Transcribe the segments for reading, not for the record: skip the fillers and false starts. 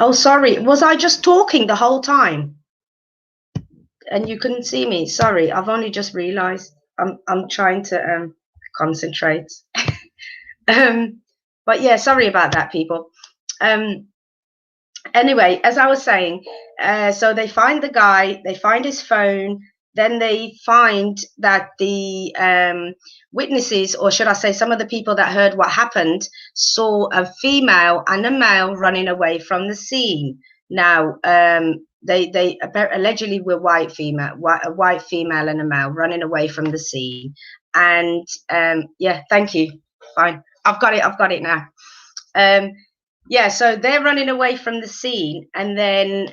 Oh, sorry. Was I just talking the whole time and you couldn't see me? Sorry, I've only just realized. I'm trying to concentrate. um, but yeah, sorry about that, people. Um, anyway, as I was saying, so they find the guy, they find his phone, then they find that the witnesses, or should I say, some of the people that heard what happened, saw a female and a male running away from the scene. Now, they allegedly were a white female and a male running away from the scene. And yeah, thank you. Fine, I've got it. I've got it now. Um, yeah, so they're running away from the scene, and then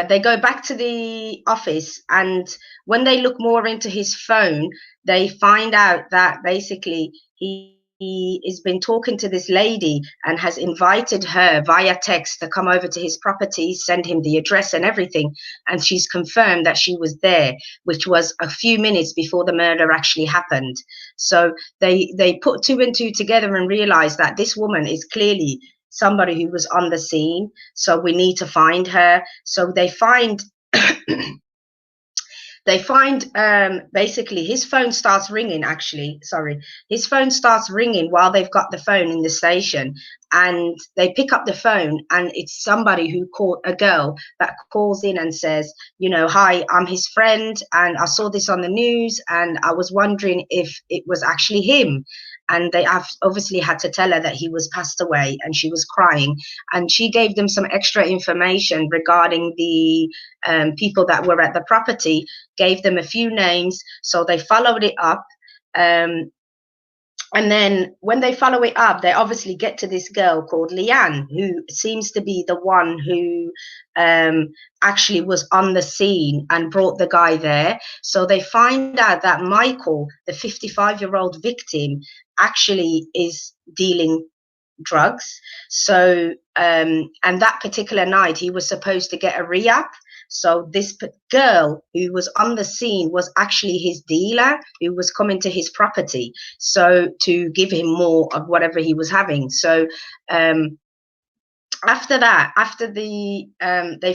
they go back to the office, and when they look more into his phone, they find out that basically he has been talking to this lady and has invited her via text to come over to his property, send him the address and everything, and she's confirmed that she was there, which was a few minutes before the murder actually happened. So they put two and two together and realized that this woman is clearly somebody who was on the scene, so we need to find her. So they find basically his phone starts ringing. Actually, sorry, his phone starts ringing while they've got the phone in the station, and they pick up the phone, and it's somebody who called, a girl that calls in and says, you know, hi, I'm his friend, and I saw this on the news, and I was wondering if it was actually him. And they have obviously had to tell her that he was passed away, and she was crying, and she gave them some extra information regarding the people that were at the property, gave them a few names, so they followed it up. Um, and then when they follow it up, they obviously get to this girl called Leanne, who seems to be the one who actually was on the scene and brought the guy there. So they find out that Michael, the 55-year-old victim, actually is dealing drugs. So, and that particular night, he was supposed to get a re-up. So this girl who was on the scene was actually his dealer who was coming to his property, so to give him more of whatever he was having. So after that, after they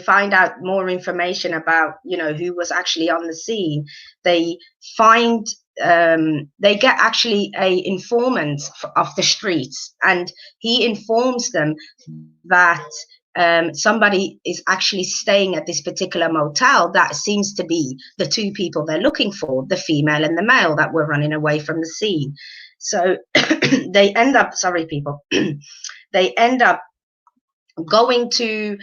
find out more information about, you know, who was actually on the scene, they find they get actually a informant of the streets, and he informs them that somebody is actually staying at this particular motel that seems to be the two people they're looking for, the female and the male that were running away from the scene. So they end up, sorry people, they end up going to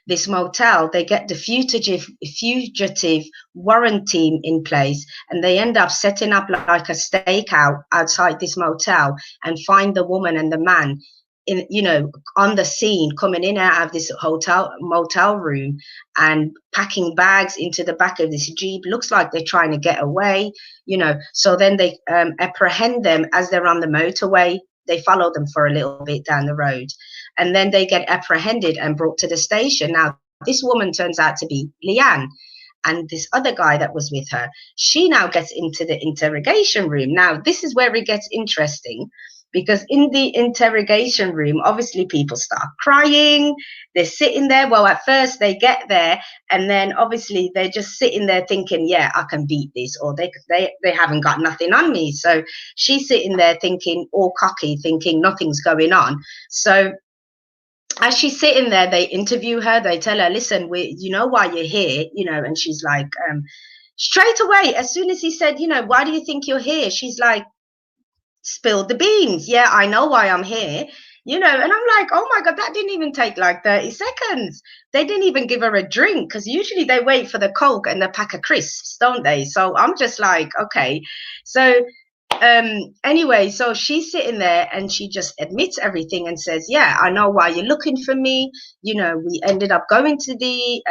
this motel. They get the fugitive warrant team in place, and they end up setting up like a stakeout outside this motel and find the woman and the man in, you know, on the scene, coming in and out of this motel room and packing bags into the back of this Jeep. Looks like they're trying to get away, you know. So then they apprehend them as they're on the motorway. They follow them for a little bit down the road, and then they get apprehended and brought to the station. Now, this woman turns out to be Leanne, and this other guy that was with her. She now gets into the interrogation room. Now, this is where it gets interesting, because in the interrogation room, obviously people start crying. They're sitting there. Well, at first they get there, and then obviously they're just sitting there thinking, yeah, I can beat this, or they haven't got nothing on me. So she's sitting there thinking, all cocky, thinking nothing's going on. So as she's sitting there, they interview her. They tell her, listen, you know why you're here, you know. And she's like, straight away, as soon as he said, you know, why do you think you're here? She's like, spilled the beans. Yeah, I know why I'm here, you know. And I'm like, oh my God, that didn't even take like 30 seconds. They didn't even give her a drink, because usually they wait for the Coke and the pack of crisps, don't they? So I'm just like, okay. So anyway, so she's sitting there and she just admits everything and says, yeah, I know why you're looking for me. You know, we ended up going to the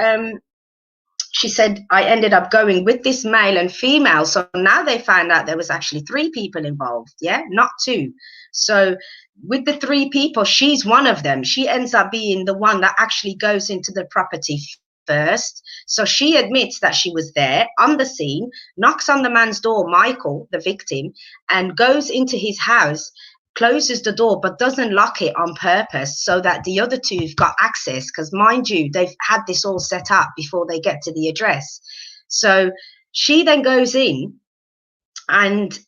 she said, I ended up going with this male and female. So now they found out there was actually three people involved, yeah, not two. So with the three people, she's one of them. She ends up being the one that actually goes into the property first. So she admits that she was there on the scene, knocks on the man's door, Michael, the victim, and goes into his house. closes the door but doesn't lock it on purpose so that the other two have got access, because mind you, they've had this all set up before they get to the address. So she then goes in, and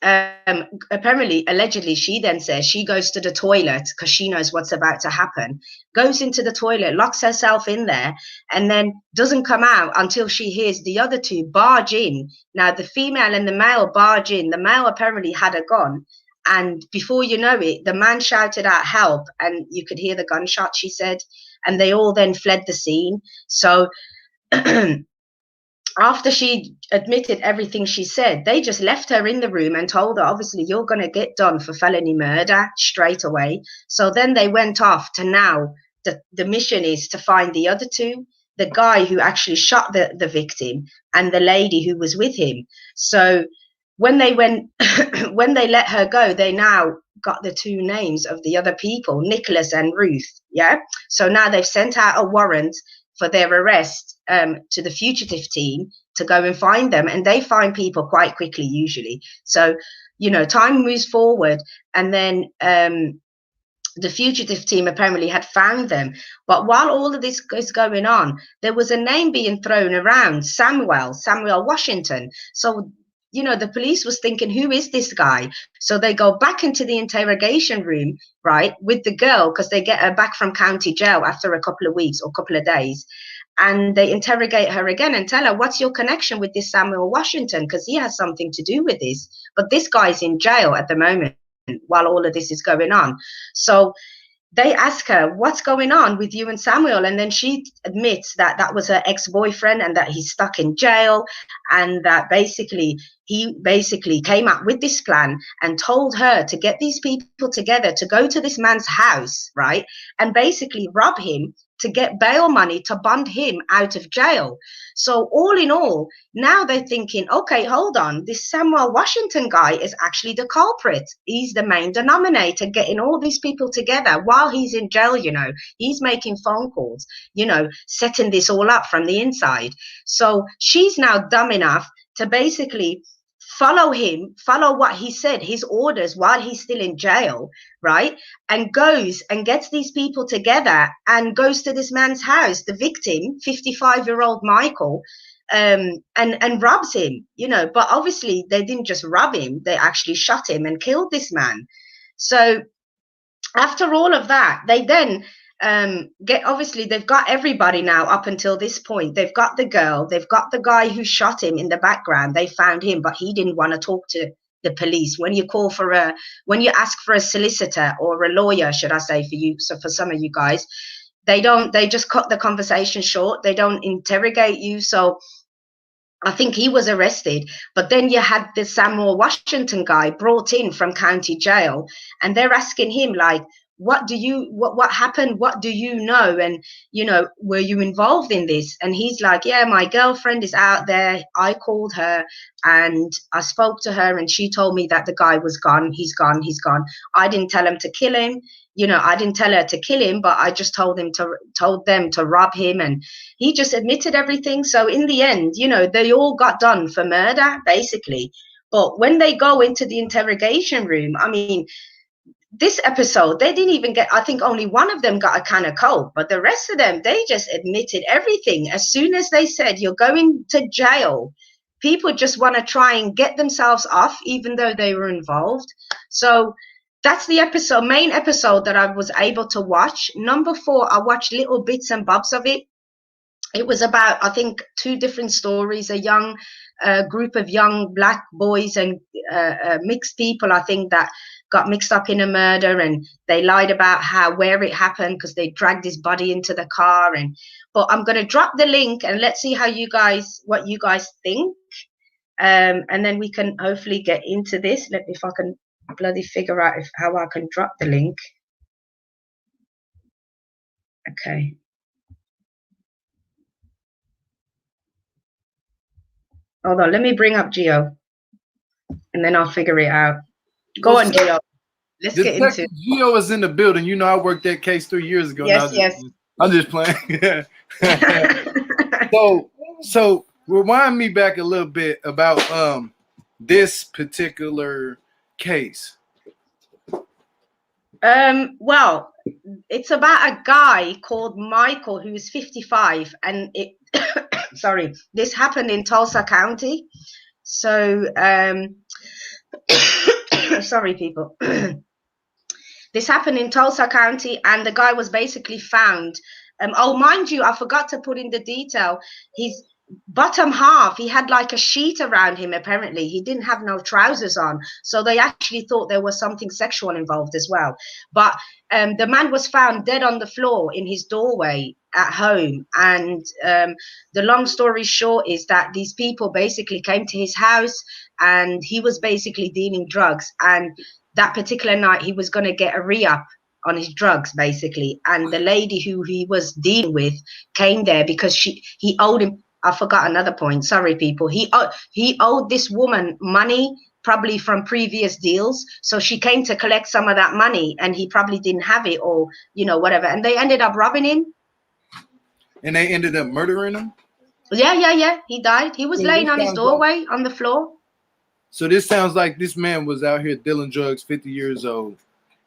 apparently, allegedly, she then says she goes to the toilet because she knows what's about to happen, goes into the toilet, locks herself in there, and then doesn't come out until she hears the other two barge in. Now, the female and the male barge in. The male apparently had a gun. And before you know it, the man shouted out help, and you could hear the gunshot, she said. And they all then fled the scene. So after she admitted everything she said, they just left her in the room and told her, obviously, you're going to get done for felony murder straight away. So then they went off to now, the mission is to find the other two, the guy who actually shot the victim and the lady who was with him. So when they went, when they let her go, they now got the two names of the other people, Nicholas and Ruth. Yeah. So now they've sent out a warrant for their arrest to the fugitive team to go and find them, and they find people quite quickly usually. So, you know, time moves forward, and then the fugitive team apparently had found them. But while all of this is going on, there was a name being thrown around, Samuel Washington. So, you know, the police was thinking, who is this guy? So they go back into the interrogation room, right, with the girl, because they get her back from county jail after a couple of weeks or a couple of days. And they interrogate her again and tell her, what's your connection with this Samuel Washington? Because he has something to do with this. But this guy's in jail at the moment while all of this is going on. So they ask her, what's going on with you and Samuel? And then she admits that that was her ex-boyfriend and that he's stuck in jail, and that basically he basically came up with this plan and told her to get these people together to go to this man's house, right, and basically rob him to get bail money to bond him out of jail. So all in all, now they're thinking, okay, hold on, this Samuel Washington guy is actually the culprit. He's the main denominator, getting all these people together while he's in jail. You know, he's making phone calls, you know, setting this all up from the inside. So she's now dumb enough to basically follow him, follow what he said, his orders while he's still in jail, right? And goes and gets these people together and goes to this man's house, the victim, 55-year-old Michael, and robs him, you know. But obviously they didn't just rob him, they actually shot him and killed this man. So after all of that, they then obviously they've got everybody now up until this point. They've got the girl, they've got the guy who shot him in the background. They found him, but he didn't want to talk to the police. When you call for when you ask for a solicitor or a lawyer, should I say, for you, so for some of you guys, they just cut the conversation short. They don't interrogate you. So I think he was arrested, but then you had the Samuel Washington guy brought in from county jail, and they're asking him, like, what happened? What do you know? And, you know, were you involved in this? And he's like, yeah, my girlfriend is out there. I called her and I spoke to her and she told me that the guy was gone. He's gone. I didn't tell him to kill him. You know, I didn't tell her to kill him, but I just told them to rob him, and he just admitted everything. So in the end, you know, they all got done for murder, basically. But when they go into the interrogation room, I mean, this episode, they didn't even get, I think only one of them got a can of Coke, but the rest of them, they just admitted everything. As soon as they said, you're going to jail, people just want to try and get themselves off, even though they were involved. So that's the main episode that I was able to watch. Number 4, I watched little bits and bobs of it. It was about, I think, 2 different stories, a young group of young black boys and mixed people, I think, that got mixed up in a murder, and they lied about where it happened because they dragged his body into the car. But I'm going to drop the link and let's see what you guys think. And then we can hopefully get into this. Let me, if I can bloody figure out how I can drop the link. Okay. Hold on, let me bring up Gio, and then I'll figure it out. Go on, Gio. Let's get into it. Gio is in the building. You know, I worked that case 3 years ago. Yes. I'm just playing. So rewind me back a little bit about this particular case. Well, it's about a guy called Michael who's 55, and it sorry, this happened in Tulsa County. So sorry, people. This happened in Tulsa County, and the guy was basically found. Oh, mind you, I forgot to put in the detail. His bottom half, he had like a sheet around him. Apparently, he didn't have no trousers on, so they actually thought there was something sexual involved as well. But the man was found dead on the floor in his doorway at home. And the long story short is that these people basically came to his house, and he was basically dealing drugs. And that particular night he was going to get a re-up on his drugs basically, and the lady who he was dealing with came there because he owed him. I forgot another point, sorry people. He owed this woman money, probably from previous deals, so she came to collect some of that money, and he probably didn't have it, or whatever, and they ended up robbing him, and they ended up murdering him. Yeah, he died. He was laying on his doorway on the floor. So this sounds like this man was out here dealing drugs, 50 years old.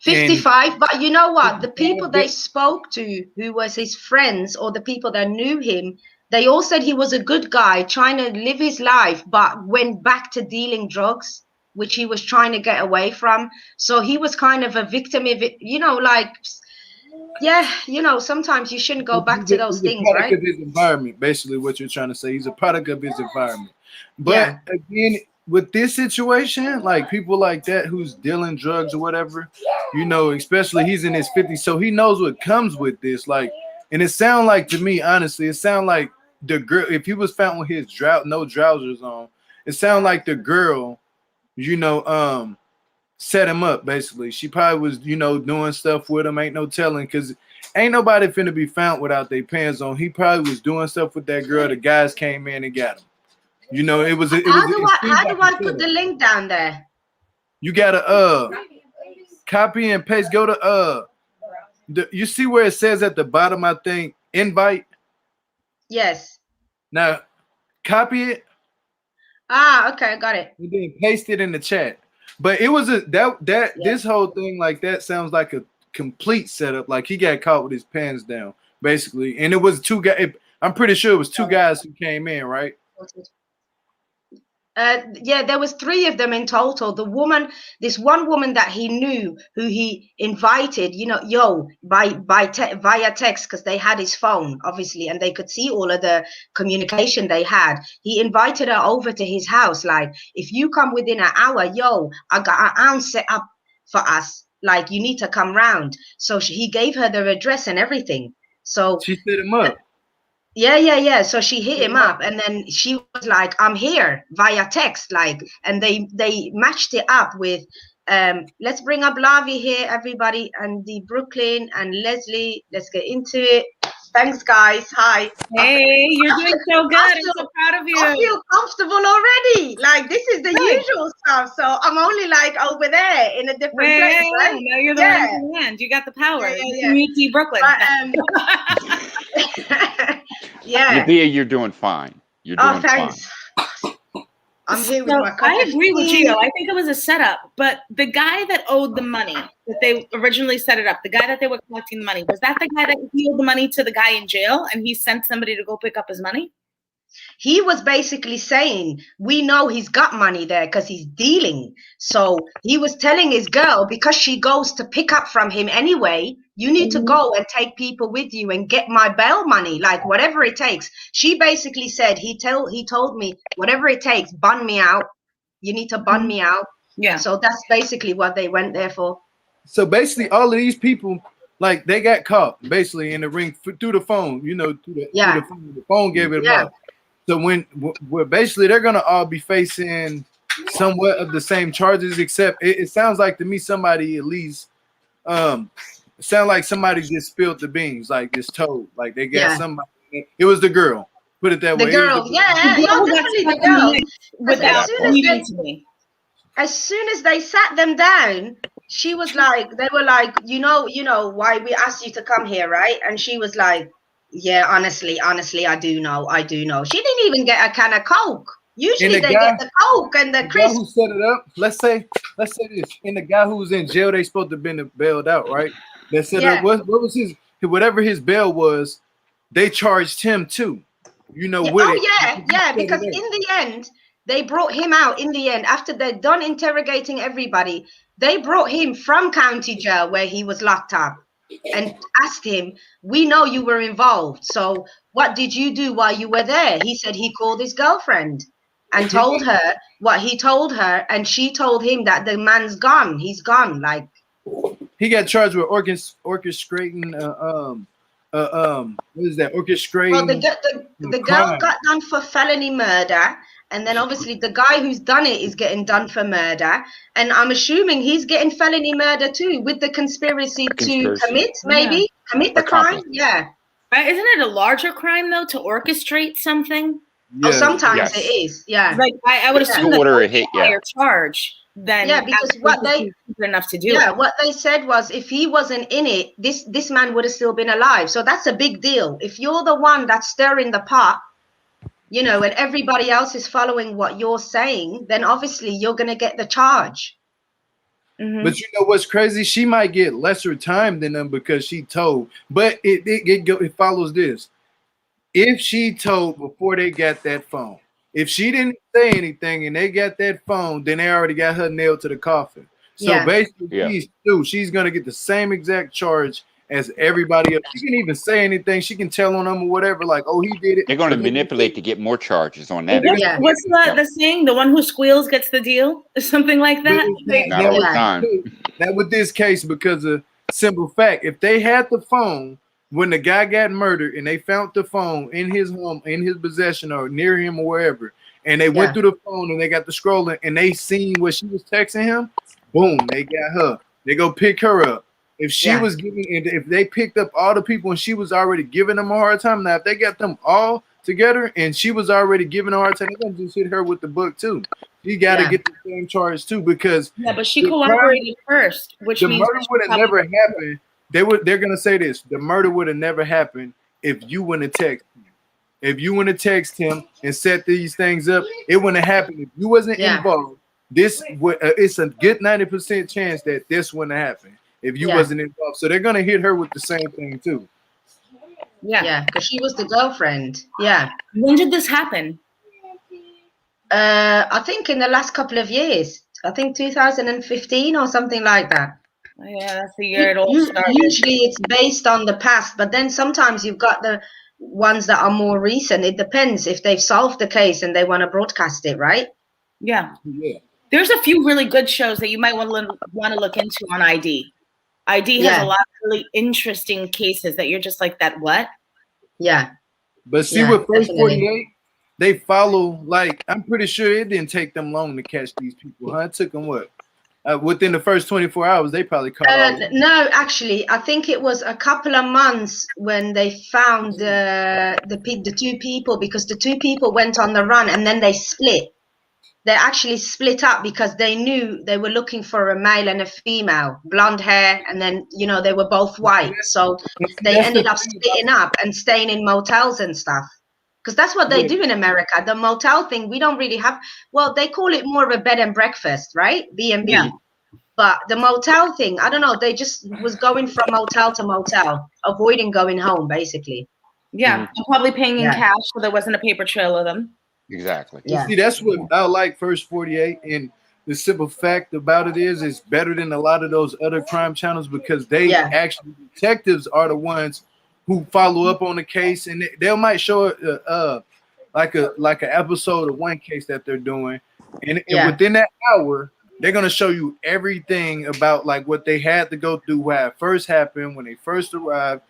55, but you know what? The people they spoke to, who was his friends or the people that knew him, they all said he was a good guy trying to live his life, but went back to dealing drugs, which he was trying to get away from. So he was kind of a victim of it, like, yeah, sometimes you shouldn't go back to those things, right? He's a product of his environment, basically what you're trying to say. He's a product of his environment. But again, with this situation, like people like that who's dealing drugs or whatever, especially he's in his 50s, so he knows what comes with this. Like, and it sounds like, to me, honestly, it sounds like the girl, if he was found with his no trousers on, it sounds like the girl, set him up basically. She probably was, doing stuff with him. Ain't no telling, because ain't nobody finna be found without their pants on. He probably was doing stuff with that girl. The guys came in and got him. How do I put the link down there? You gotta copy and paste. Go to you see where it says at the bottom, I think, invite. Yes. Now copy it. Okay, got it. And then paste it in the chat. But it was this whole thing, like, that sounds like a complete setup. Like, he got caught with his pants down, basically. And it was two guys. I'm pretty sure it was two guys who came in, right? Yeah, there was three of them in total. This one woman that he knew, who he invited, via text, because they had his phone, obviously, and they could see all of the communication they had. He invited her over to his house, like, if you come within an hour, I got an ounce set up for us. Like, you need to come round. So he gave her the address and everything. So she set him up. Yeah. So she hit him up, and then she was like, I'm here, via text, like, and they matched it up with, let's bring up Lavi here, everybody, and the Brooklyn and Leslie. Let's get into it. Thanks, guys. Hi. Hey, you're doing so good. I'm so proud of you. I feel comfortable already. Like, this is the usual stuff. So I'm only like over there in a different place. Right? Now you're the one in the hand. You got the power. Community Brooklyn. Yeah. Yadea, you're doing fine. You're doing fine. I'm here with my I agree with you. I think it was a setup, but the guy that owed the money, that they originally set it up, the guy that they were collecting the money, was that the guy that he owed the money to the guy in jail, and he sent somebody to go pick up his money? He was basically saying, we know he's got money there because he's dealing. So he was telling his girl, because she goes to pick up from him anyway, you need to go and take people with you and get my bail money, like whatever it takes. She basically said, he told me, whatever it takes, bun me out. You need to bun me out. Yeah. So that's basically what they went there for. So basically all of these people, like, they got caught basically in the ring through the phone, through the phone gave it up. So when basically they're gonna all be facing somewhat of the same charges, except it sounds like to me somebody at least it sounds like somebody just spilled the beans, like just told, like they got somebody. It was the girl. Put it that way. The girl, definitely the girl. Without needing to be. As soon as they sat them down, she was like, they were like, you know why we asked you to come here, right? And she was like, yeah, honestly, I do know. She didn't even get a can of Coke. Usually they get the coke and the guy who set it up. Let's say this. And the guy who was in jail, they supposed to have been bailed out, right? They set up. What was his whatever his bail was? They charged him too. You know, with it. Yeah. Because in the end, they brought him out. In the end, after they're done interrogating everybody, they brought him from county jail where he was locked up and asked him, "We know you were involved. So what did you do while you were there?" He said he called his girlfriend and told her what he told her, and she told him that the man's gone. He's gone. Like, he got charged with orchestrating. What is that? Orchestrating. Well, the girl got done for felony murder, and then obviously the guy who's done it is getting done for murder, and I'm assuming he's getting felony murder too, with the conspiracy to commit the crime. Yeah. Isn't it a larger crime though to orchestrate something? Yeah. Oh, sometimes it is. Yeah. Like I would assume that a higher charge than because what they enough to do. Yeah, what they said was if he wasn't in it, this man would have still been alive. So that's a big deal. If you're the one that's stirring the pot, you know, and everybody else is following what you're saying, then obviously you're gonna get the charge. Mm-hmm. But you know what's crazy? She might get lesser time than them because she told. But it follows this. If she told before they got that phone, if she didn't say anything and they got that phone, then they already got her nailed to the coffin. So basically, she's gonna get the same exact charge as everybody else. She can even say anything. She can tell on them or whatever, like, oh, he did it. They're going to manipulate to get more charges on that. What's the saying? The one who squeals gets the deal? Or something like that? Not all the time. That with this case, because of simple fact, if they had the phone when the guy got murdered and they found the phone in his home, in his possession or near him or wherever, and they went through the phone and they got the scrolling and they seen what she was texting him, boom, they got her. They go pick her up. If she was giving, if they picked up all the people and she was already giving them a hard time, now if they got them all together and she was already giving a hard time, they're gonna just hit her with the book too. She got to get the same charge too because but she cooperated first, which the means murder would have never happened. They're gonna say this: the murder would have never happened if you wouldn't have texted him. If you wouldn't have texted him and set these things up, it wouldn't have happened. If you wasn't involved, this would it's a good 90% chance that this wouldn't have happened if you wasn't involved. So they're gonna hit her with the same thing too. Yeah, because she was the girlfriend. Yeah. When did this happen? I think in the last couple of years. I think 2015 or something like that. Yeah, that's the year it all started. Usually it's based on the past, but then sometimes you've got the ones that are more recent. It depends if they've solved the case and they want to broadcast it, right? Yeah. There's a few really good shows that you might want to look into on ID. ID has a lot of really interesting cases that you're just like, that what? Yeah. But see, with First 48, they follow, like, I'm pretty sure it didn't take them long to catch these people, huh? It took them what? Within the first 24 hours, they probably caught all No, actually, I think it was a couple of months when they found the two people, because the two people went on the run and then they split. They actually split up because they knew they were looking for a male and a female, blonde hair, and then, you know, they were both white. So they ended up splitting up and staying in motels and stuff. Because that's what they do in America. The motel thing, we don't really have, well, they call it more of a bed and breakfast, right? B&B. Yeah. But the motel thing, I don't know, they just was going from motel to motel, avoiding going home, basically. Yeah, probably paying in cash, so there wasn't a paper trail of them. Exactly. Yeah. See, that's what I like First 48, and the simple fact about it is it's better than a lot of those other crime channels because they actually, detectives are the ones who follow up on the case, and they might show like an episode of one case that they're doing, and within that hour they're gonna show you everything about like what they had to go through, what first happened, when they first arrived,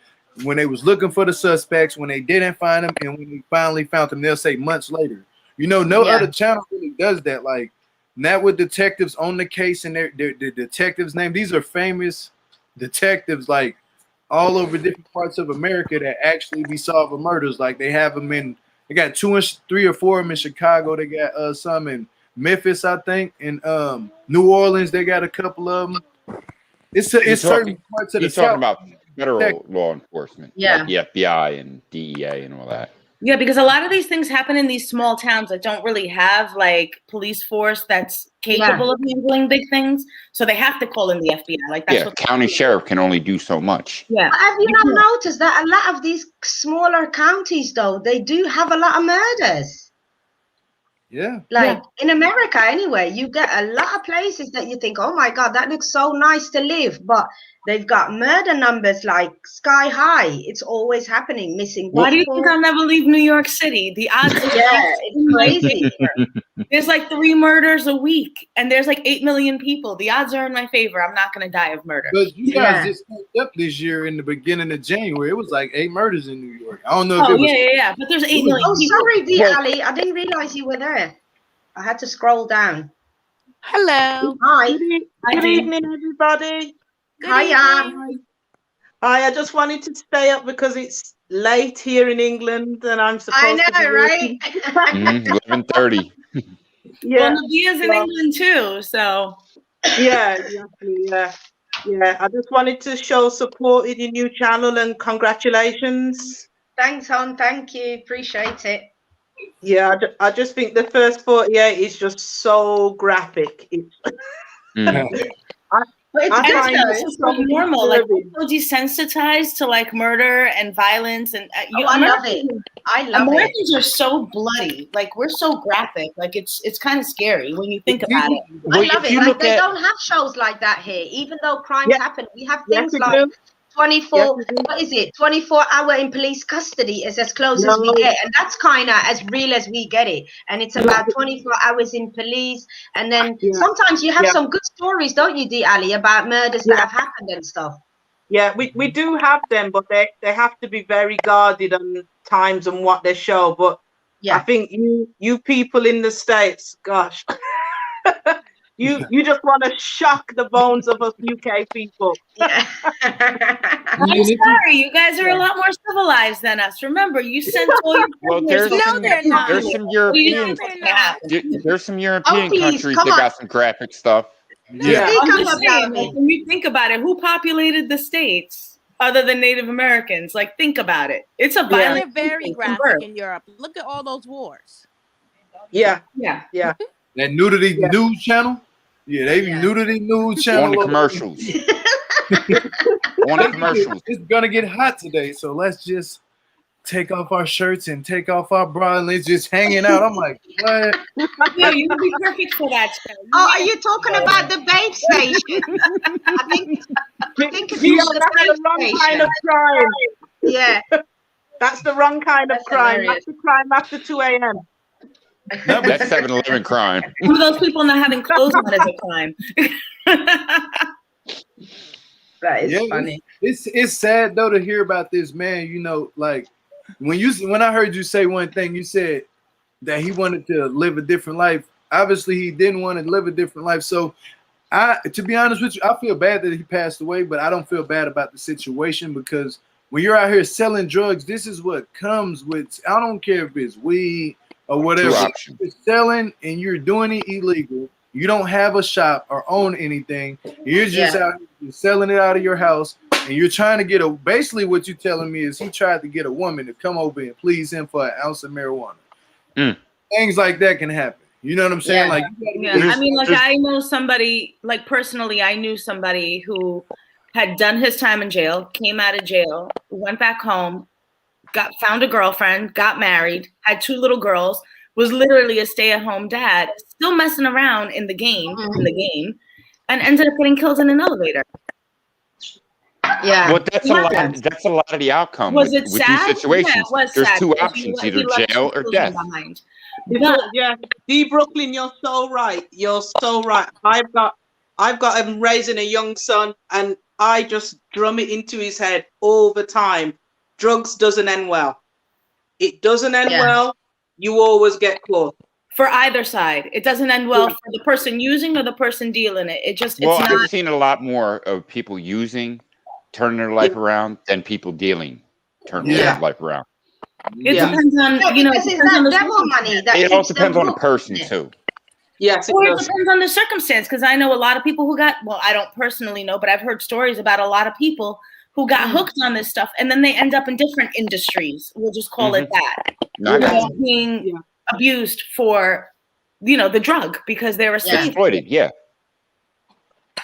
when they was looking for the suspects, when they didn't find them, and when they finally found them, they'll say months later. You know, no other channel really does that. Like, not with detectives on the case and the detectives' name. These are famous detectives, like all over different parts of America that actually be solving murders. Like they have them in, they got 3 or 4 of them in Chicago. They got some in Memphis, I think, in New Orleans. They got a couple of them. It's certain parts of the South. Talking about federal law enforcement, like the FBI and DEA and all that. Yeah, because a lot of these things happen in these small towns that don't really have like police force that's capable of handling big things. So they have to call in the FBI. Like that's what county sheriff can only do so much. Yeah. But have you not noticed that a lot of these smaller counties, though, they do have a lot of murders? Yeah. Like in America, anyway, you get a lot of places that you think, oh my God, that looks so nice to live, but they've got murder numbers like sky high. It's always happening, missing people. Why do you think I'll never leave New York City? The odds are it's crazy. There's like 3 murders a week, and there's like 8 million people. The odds are in my favor. I'm not going to die of murder. But you guys just picked up this year in the beginning of January. It was like 8 murders in New York. I don't know if it was. Yeah. But there's 8 million. Oh, sorry, D. Ali. I didn't realize you were there. I had to scroll down. Hello. Hi. Good evening, everybody. Hiya. Hi, I just wanted to stay up because it's late here in England and I'm supposed to be right? 11:30. Well, Nadia's in England too, so. Yeah, exactly. Yeah. I just wanted to show support in your new channel and congratulations. Thanks, hon. Thank you. Appreciate it. Yeah, I just think the first 48 is just so graphic. It's so normal. Like, we're so desensitized to like murder and violence, and I love it. Americans are so bloody. Like, we're so graphic. Like, it's kind of scary when you think about it. I love it. Like, they don't have shows like that here, even though crimes happen. We have things like 24. What is it? 24-hour in police custody is as close as we get, and that's kind of as real as we get it. And it's about 24 hours in police, and then sometimes you have some good stories, don't you, D. Ali, about murders that have happened and stuff. Yeah, we do have them, but they have to be very guarded on times and what they show. But I think you people in the States, gosh. You just want to shock the bones of us UK people. I'm sorry, you guys are a lot more civilized than us. Remember, you sent all your there's some European countries that got some graphic stuff. Yeah, when you think about it, who populated the States other than Native Americans? Like, think about it. It's a violent. They're very graphic in Europe. Look at all those wars. Yeah. That nudity news channel. Yeah, they nudity news channel on the commercials. It's gonna get hot today, so let's just take off our shirts and take off our bra and let's just hanging out. I'm like, what? Yeah, you would be perfect for that. Oh, are you talking about the babe station? I think it's the wrong kind of crime. Yeah, that's the wrong kind of crime. Hilarious. That's the crime after 2 a.m. No, that's 7-Eleven crime. Some of those people not having clothes on is a crime. That is funny. It's sad though to hear about this man. You know, like when I heard you say one thing, you said that he wanted to live a different life. Obviously, he didn't want to live a different life. So, to be honest with you, I feel bad that he passed away, but I don't feel bad about the situation because when you're out here selling drugs, this is what comes with. I don't care if it's weed or whatever. You're selling and you're doing it illegal. You don't have a shop or own anything. You're just out here selling it out of your house, and you're trying to get basically what you're telling me is he tried to get a woman to come over and please him for an ounce of marijuana. Things like that can happen. You know what I'm saying? Like, I mean, like I know somebody, like personally, I knew somebody who had done his time in jail, came out of jail, went back home, found a girlfriend, got married, had 2 little girls, was literally a stay-at-home dad, still messing around in the game, and ended up getting killed in an elevator. Yeah. Well, that's a lot of the outcome with these situations. Yeah, there's sad. 2 options, either jail or death. Yeah, D. Brooklyn, you're so right. You're so right. I've got him raising a young son, and I just drum it into his head all the time. Drugs doesn't end well. It doesn't end well. You always get caught. For either side, it doesn't end well for the person using or the person dealing it. I've seen a lot more of people using, turning their life around, than people dealing, turning their life around. It depends on, it also depends on the person too. Yes, or it depends on the circumstance. Because I know a lot of people who I don't personally know, but I've heard stories about a lot of people who got hooked on this stuff, and then they end up in different industries. We'll just call it that. Being abused for, the drug because they're a slave. Exploited, yeah.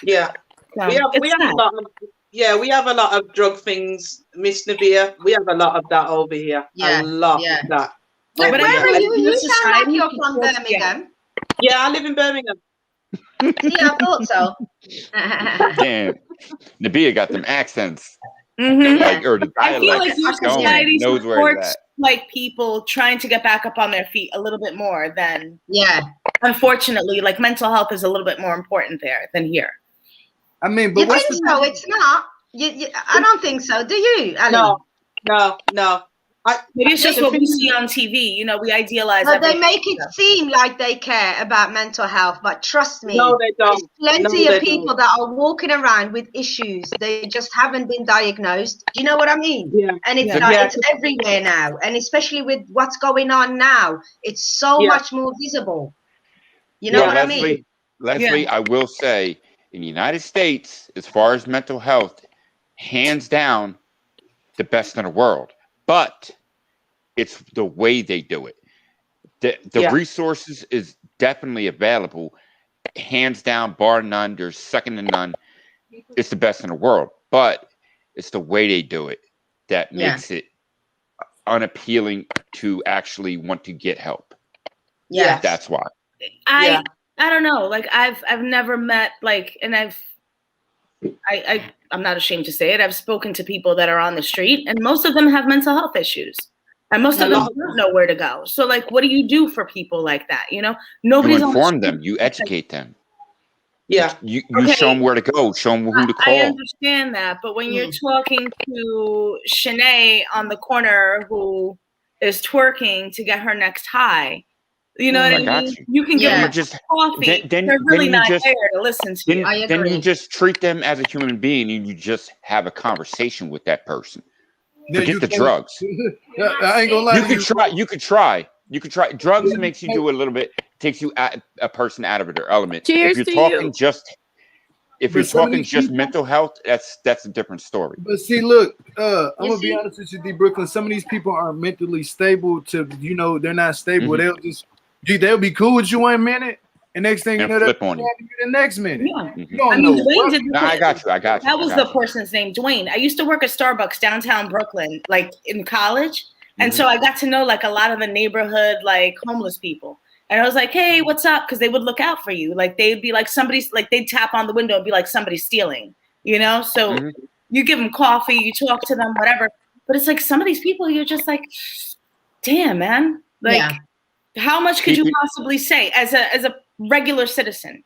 Yeah. So, we have a lot of drug things, Miss Nabia. We have a lot of that over here. A lot of that. Where are you? You sound like you're from Birmingham. Yeah, I live in Birmingham. See, I thought so. Damn. Nabia got them accents. Mm-hmm. Or the dialect. I feel like your society knows supports like people trying to get back up on their feet a little bit more than unfortunately, like mental health is a little bit more important there than here. I mean, but you think so? It's not. I don't think so. Do you, Ali? No. Maybe it's just what we see on TV. We idealize. But they make it seem like they care about mental health, but trust me, no, they don't. There's plenty of people that are walking around with issues. They just haven't been diagnosed. Do you know what I mean? Yeah. And it's it's everywhere now, and especially with what's going on now, it's so much more visible. You know what I mean? Leslie, I will say, in the United States, as far as mental health, hands down, the best in the world. But it's the way they do it. The resources is definitely available. Hands down, bar none. There's second to none. It's the best in the world. But it's the way they do it that makes it unappealing to actually want to get help. Yeah, that's why. I don't know. Like I've never met and I'm not ashamed to say it. I've spoken to people that are on the street, and most of them have mental health issues, and most of them don't know where to go. So, like, what do you do for people like that? Nobody's you inform them, you educate them. Yeah, you show them where to go, show them who to call. I understand that, but when you're talking to Shanae on the corner who is twerking to get her next high. You know what I mean? You can give them just coffee. They're really not there to listen to you. Then you just treat them as a human being, and you just have a conversation with that person. Forget the drugs. I ain't gonna lie. You could try. Drugs makes you do a little bit. Takes you a person out of their element. Cheers if you're talking you. If you're talking just mental health, that's a different story. But see, look, I'm gonna be honest with you, D. Brooklyn. Some of these people aren't mentally stable. They're not stable. They'll be cool with you 1 minute, and next thing you know, they'll flip you the next minute. Yeah. You don't know. I got you. That was the person's name, Dwayne. I used to work at Starbucks downtown Brooklyn, like in college, and so I got to know like a lot of the neighborhood like homeless people. And I was like, hey, what's up? Because they would look out for you. Like they'd be like they'd tap on the window and be like somebody's stealing, So you give them coffee, you talk to them, whatever. But it's like some of these people, you're just like, damn, man, like. How much could you possibly say as a regular citizen?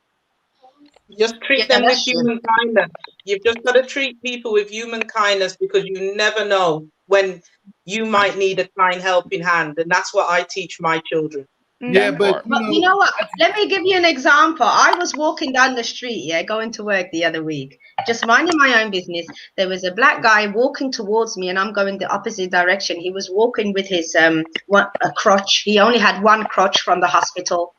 Just treat them with human kindness. You've just got to treat people with human kindness because you never know when you might need a kind helping hand. And that's what I teach my children. Yeah, but you know what? Let me give you an example. I was walking down the street, going to work the other week, just minding my own business. There was a black guy walking towards me, and I'm going the opposite direction. He was walking with his a crutch. He only had one crutch from the hospital,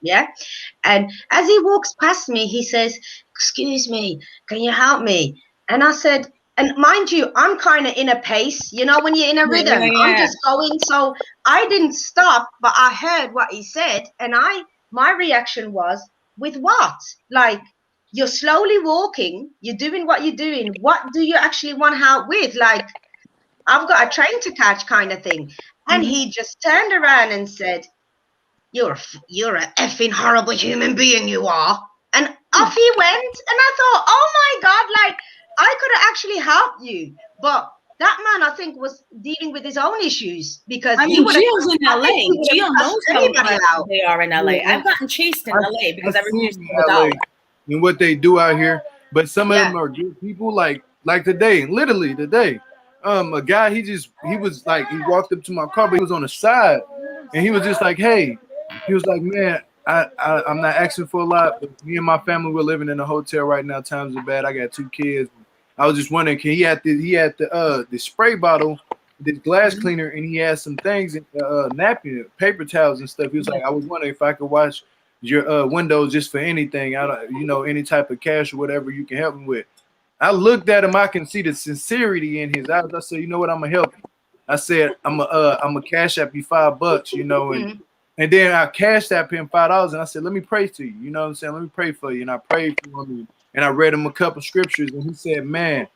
And as he walks past me, he says, "Excuse me, can you help me?" And I said, and mind you, I'm kind of in a pace, when you're in a rhythm, I'm just going. So I didn't stop, but I heard what he said. And my reaction was, with what? Like, you're slowly walking, you're doing what you're doing. What do you actually want help with? Like, I've got a train to catch kind of thing. And he just turned around and said, you're an effing horrible human being, you are. And off he went. And I thought, oh my God, like, I could have actually helped you, but that man, I think, was dealing with his own issues because Gio's in LA. Gio knows how they are in LA. I've gotten chased in LA because I refused to go. And what they do out here, but some of them are good people. Like literally today, a guy he walked up to my car, but he was on the side, and he was just like, hey, he was like, man. I'm not asking for a lot, but me and my family, we're living in a hotel right now. Times are bad. I got 2 kids. I was just wondering, he had the spray bottle, this glass cleaner, and he had some things, napkin, paper towels and stuff. He was like, I was wondering if I could wash your windows just for anything. Any type of cash or whatever you can help me with. I looked at him. I can see the sincerity in his eyes. I said, you know what? I'm gonna help you. I said, I'm a cash app you $5, you know, and then I cashed app him $5, and I said, let me pray to you. You know what I'm saying? Let me pray for you. And I prayed for him, and I read him a couple scriptures, and he said, man,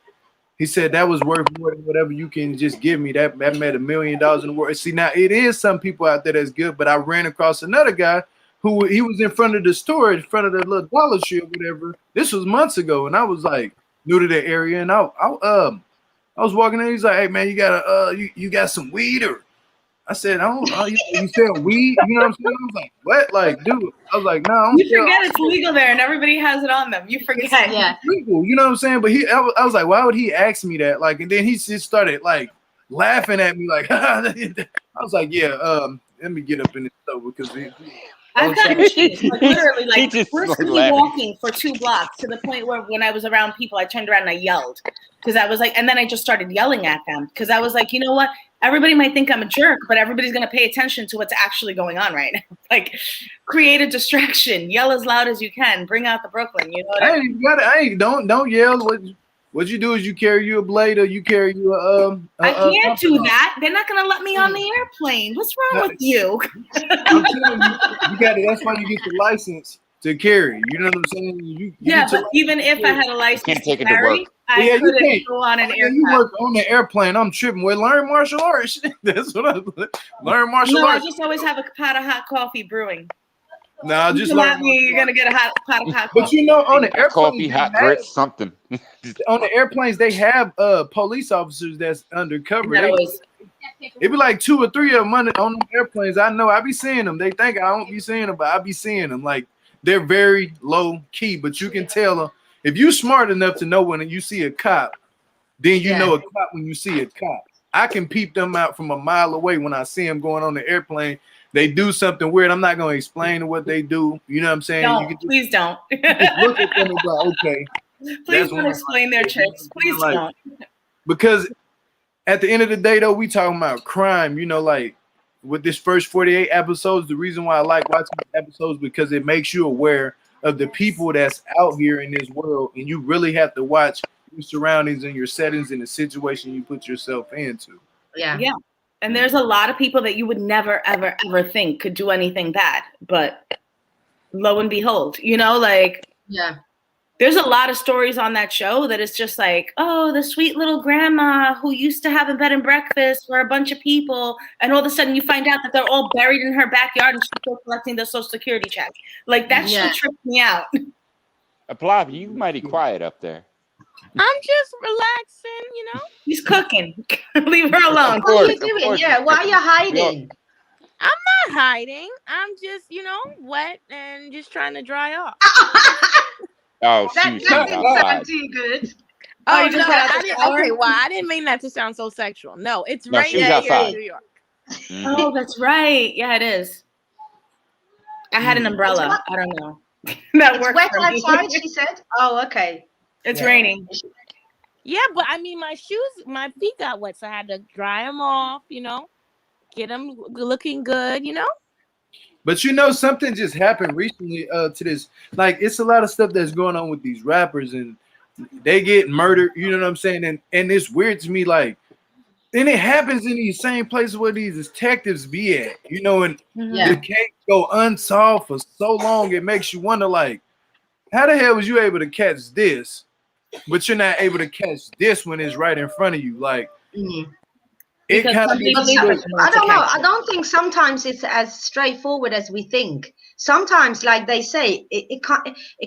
he said that was worth more than whatever you can just give me. That made $1 million in the world. See, now it is some people out there that's good, but I ran across another guy who he was in front of the store, in front of the little Dollar Tree or whatever. This was months ago, and I was like new to the area, and I was walking in. He's like, "Hey man, you got you got some weed?" Or I said, "I don't. You sell weed?" You know what I'm saying? I was like, "What?" Like, dude, I was like, "No." Nah, you forget it's legal there, and everybody has it on them. You forget. Yeah, legal. You know what I'm saying? But I was like, "Why would he ask me that?" Like, and then he just started like laughing at me, like, I was like, "Yeah, let me get up in this store because." I've got issues, like literally, like we're like walking for 2 blocks to the point where when I was around people, I turned around and I yelled because I was like, and then I just started yelling at them because I was like, you know what? Everybody might think I'm a jerk, but everybody's gonna pay attention to what's actually going on right now. Like, create a distraction, yell as loud as you can, bring out the Brooklyn. You know what I mean? Don't yell. What you do is you carry you a blade or you carry you I can't do that. They're not gonna let me on the airplane. What's wrong with you? I'm telling you, you got it. That's why you get the license to carry. You know what I'm saying? You yeah, but even if I had a license to carry, I couldn't go on an airplane. You work on the airplane. I'm tripping. Well, learn martial arts. That's what I learn martial arts. I just always have a pot of hot coffee brewing. No, just learn. You're gonna get a hot pot of hot coffee. But you know, on the airplanes, coffee, hot grits, something. On the airplanes, they have police officers that's undercover. It be like 2 or 3 of them on the airplanes. I know. I be seeing them. They think I don't be seeing them, but I be seeing them. Like they're very low key, but you can tell them if you're smart enough to know when you see a cop, then you know a cop when you see a cop. I can peep them out from a mile away when I see them going on the airplane. They do something weird. I'm not going to explain what they do. You know what I'm saying? No, please don't. You just look at them and go, okay. Please don't explain their tricks. Please don't. Because at the end of the day, though, we talking about crime. You know, like with this first 48 episodes, the reason why I like watching episodes because it makes you aware of the people that's out here in this world, and you really have to watch your surroundings and your settings and the situation you put yourself into. Yeah. And there's a lot of people that you would never, ever, ever think could do anything bad. But lo and behold, you know, like, there's a lot of stories on that show that is just like, oh, the sweet little grandma who used to have a bed and breakfast for a bunch of people. And all of a sudden you find out that they're all buried in her backyard and she's still collecting their Social Security check. Like, that shit tripped me out. Applaud, you mighty quiet up there. I'm just relaxing, you know. He's cooking. Leave her alone. What are you doing? Yeah, why are you hiding? I'm not hiding. I'm just, you know, wet and just trying to dry off. Oh, that didn't sound too good. Oh, no, I didn't mean that to sound so sexual. No, it's raining here in New York. Oh, that's right. Yeah, it is. I had an umbrella. I don't know. That worked wet for me. outside, she said. Oh, okay. It's raining. Yeah, but I mean, my feet got wet, so I had to dry them off, you know, get them looking good, you know. But you know, something just happened recently to this. Like, it's a lot of stuff that's going on with these rappers, and they get murdered. You know what I'm saying? And it's weird to me, like, and it happens in these same places where these detectives be at, you know, and the case go unsolved for so long. It makes you wonder, like, how the hell was you able to catch this, but you're not able to catch this when it's right in front of you? Like, it kind of I don't know. I don't think sometimes it's as straightforward as we think. Sometimes, like they say, it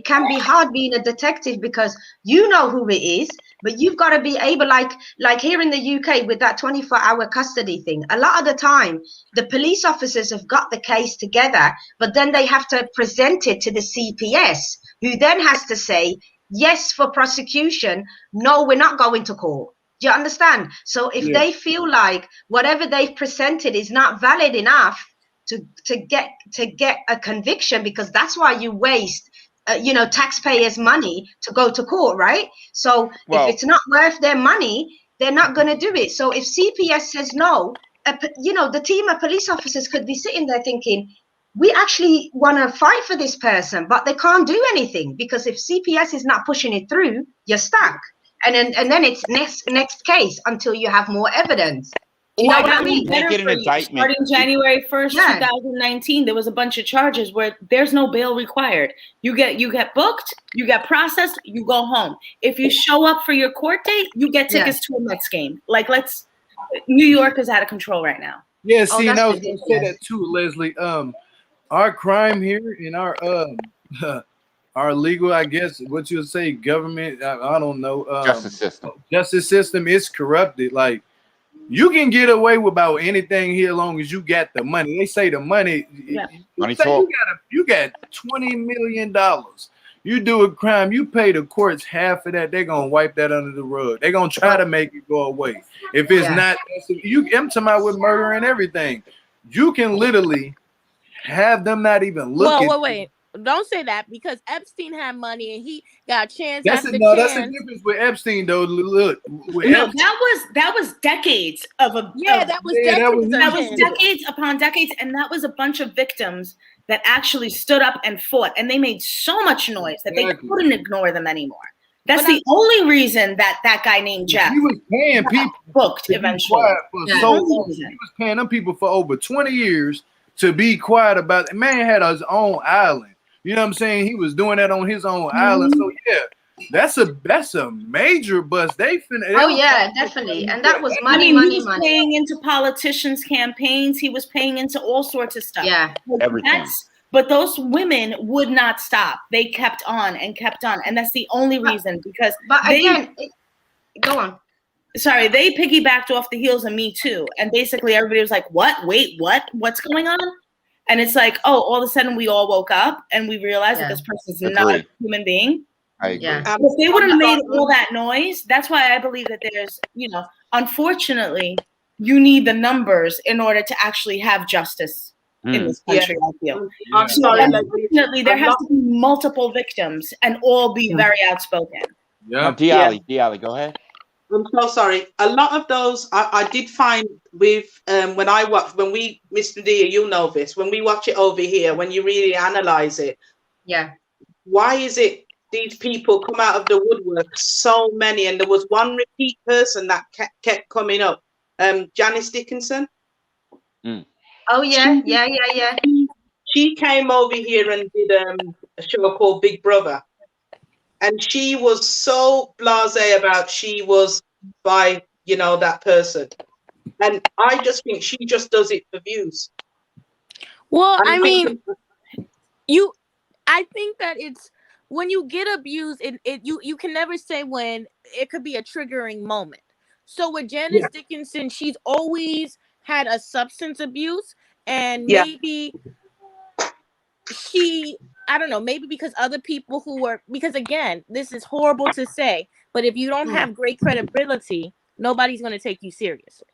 can be hard being a detective because you know who it is, but you've got to be able, like here in the UK with that 24-hour custody thing. A lot of the time, the police officers have got the case together, but then they have to present it to the CPS, who then has to say yes for prosecution. No, we're not going to court. Do you understand? So if they feel like whatever they've presented is not valid enough to get a conviction, because that's why you waste taxpayers' money to go to court, right? So if it's not worth their money, they're not going to do it. So if CPS says no, the team of police officers could be sitting there thinking, we actually want to fight for this person, but they can't do anything because if CPS is not pushing it through, you're stuck. and then it's next case until you have more evidence. You know what I mean? They get an indictment. Starting January 1st, 2019, there was a bunch of charges where there's no bail required. You get booked, you get processed, you go home. If you show up for your court date, you get tickets to a Mets game. Like, New York is out of control right now. Yeah, see, and I was going to say that too, Leslie. Our crime here in our our legal, I guess, what you would say, government, I don't know. Justice system is corrupted. Like, you can get away with about anything here as long as you got the money. They say the money. Money talk. You got $20 million. You do a crime, you pay the courts half of that. They're gonna wipe that under the rug. They're gonna try to make it go away. If it's not, I'm talking about with murder and everything. You can literally have them not even look. Well, wait. Don't say that, because Epstein had money and he got chance. That's the difference with Epstein, though. Look, that was decades of a that was decades upon decades, and that was a bunch of victims that actually stood up and fought, and they made so much noise that they couldn't ignore them anymore. That's the only reason that guy named Jeff, he was paying people booked eventually. He was paying them people for over 20 years to be quiet about it. Man had his own island. You know what I'm saying? He was doing that on his own island. So that's a major bust. Definitely. And that was money. He was paying into politicians' campaigns. He was paying into all sorts of stuff. Yeah, everything. But those women would not stop. They kept on and kept on, and that's the only reason. Because go on. Sorry, they piggybacked off the heels of Me Too, and basically everybody was like, "What? Wait, what? What's going on?" And it's like, oh, all of a sudden we all woke up and we realized that this person's not a human being. I agree. If they would have made all that noise, that's why I believe that there's, unfortunately, you need the numbers in order to actually have justice in this country, I feel. I'm sorry. Unfortunately, there has to be multiple victims and all be very outspoken. Diali, go ahead. I'm so sorry. A lot of those I did find with when Mr. Dia, you know this, when we watch it over here, when you really analyze it. Yeah. Why is it these people come out of the woodwork, so many, and there was one repeat person that kept coming up, Janice Dickinson. Oh yeah, She came over here and did a show called Big Brother. And she was so blasé about she was by, that person. And I just think she just does it for views. Well, I think that it's when you get abused, you can never say when. It could be a triggering moment. So with Janice Dickinson, she's always had a substance abuse, and maybe I don't know, maybe because other people because again, this is horrible to say, but if you don't have great credibility, nobody's going to take you seriously.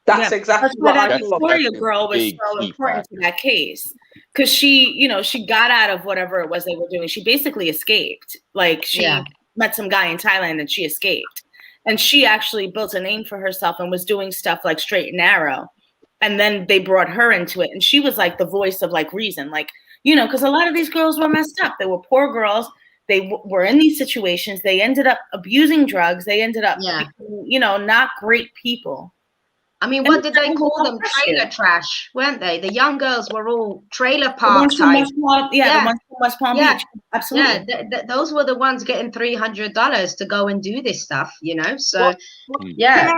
That's exactly what that Victoria girl was so important to that case, because she got out of whatever it was they were doing. She basically escaped. Like she met some guy in Thailand and she escaped, and she actually built a name for herself and was doing stuff like Straight and Narrow, and then they brought her into it, and she was like the voice of like reason, like. Because a lot of these girls were messed up. They were poor girls. They were in these situations. They ended up abusing drugs. They ended up, not great people. I mean, what did they call them? Trailer trash, weren't they? The young girls were all trailer park type. The ones from West Palm Beach. Absolutely. Yeah, those were the ones getting $300 to go and do this stuff, So,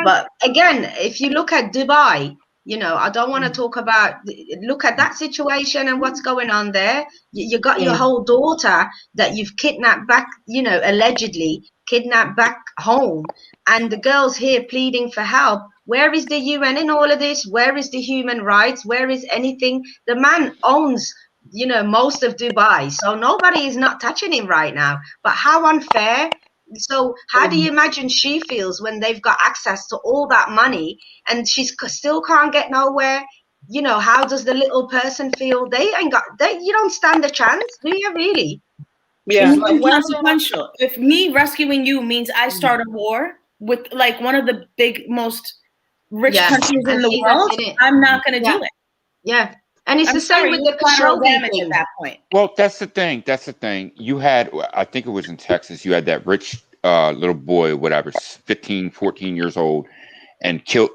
but again, if you look at Dubai, I don't want to talk about, look at that situation and what's going on there. You got your whole daughter that you've kidnapped back, allegedly kidnapped back home. And the girl's here pleading for help. Where is the UN in all of this? Where is the human rights? Where is anything? The man owns, most of Dubai. So nobody is not touching him right now. But how unfair. So how do you imagine she feels when they've got access to all that money and she still can't get nowhere? How does the little person feel? You don't stand a chance, do you really? Yeah. It's consequential. If me rescuing you means I start a war with like one of the most rich countries in the world, I'm not going to do it. Yeah. And it's the same with the collateral damage at that point. Well, that's the thing. You had, I think it was in Texas, you had that rich little boy, whatever, 15, 14 years old, and killed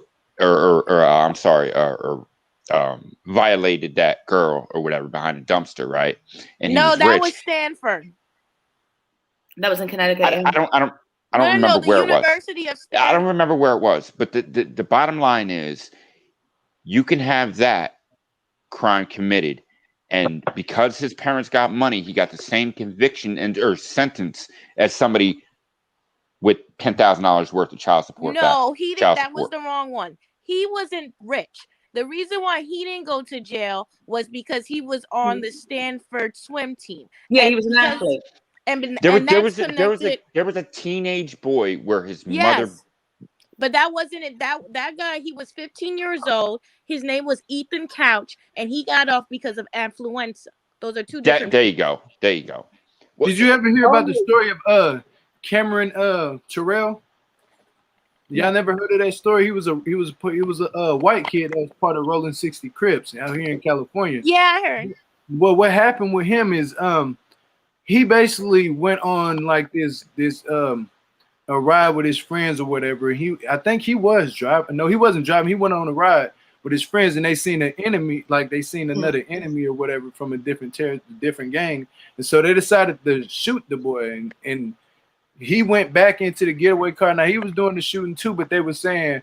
violated that girl or whatever behind a dumpster, right? And he was that rich. was Stanford. That was in Connecticut. I don't remember where it was. University of Stanford. I don't remember where it was, but the bottom line is, you can have that crime committed, and because his parents got money, he got the same conviction or sentence as somebody with $10,000 worth of child support. No, he didn't. That was the wrong one. He wasn't rich. The reason why he didn't go to jail was because he was on the Stanford swim team. Yeah, he was an athlete. There was a teenage boy where his mother. But that wasn't it. That guy, he was 15 years old. His name was Ethan Couch, and he got off because of affluenza. Those are two different. There you go. Well, did you ever hear about the story of Cameron Terrell? Y'all never heard of that story? He was a white kid that was part of Rolling 60 Crips out here in California. Yeah, I heard. Well, what happened with him is he basically went on like this a ride with his friends or whatever. I think he was driving. No, he wasn't driving. He went on a ride with his friends, and they seen an enemy, like they seen another enemy or whatever from a different gang, and so they decided to shoot the boy, and he went back into the getaway car. Now he was doing the shooting too, but they were saying,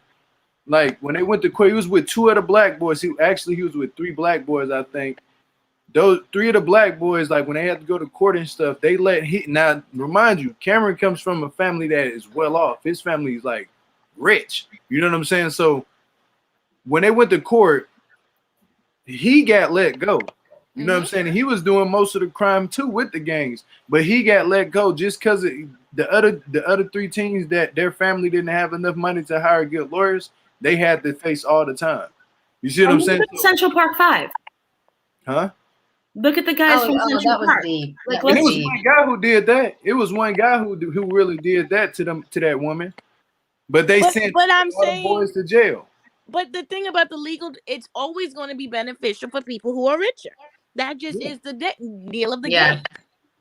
like, when they went to court, he was with two other black boys. He was with three black boys, I think. Those three of the black boys, like when they had to go to court and stuff, they now remind you, Cameron comes from a family that is well off. His family is like rich. You know what I'm saying? So when they went to court, he got let go. You know what I'm saying? And he was doing most of the crime too with the gangs, but he got let go just because the other three teens that their family didn't have enough money to hire good lawyers, they had to face all the time. You see what I'm saying? Central Park 5. Huh? Look at the guys from Central Park. It was one guy who did that. It was one guy who really did that to that woman. But they sent all the boys to jail. But the thing about the legal, it's always going to be beneficial for people who are richer. That just is the deal of the game.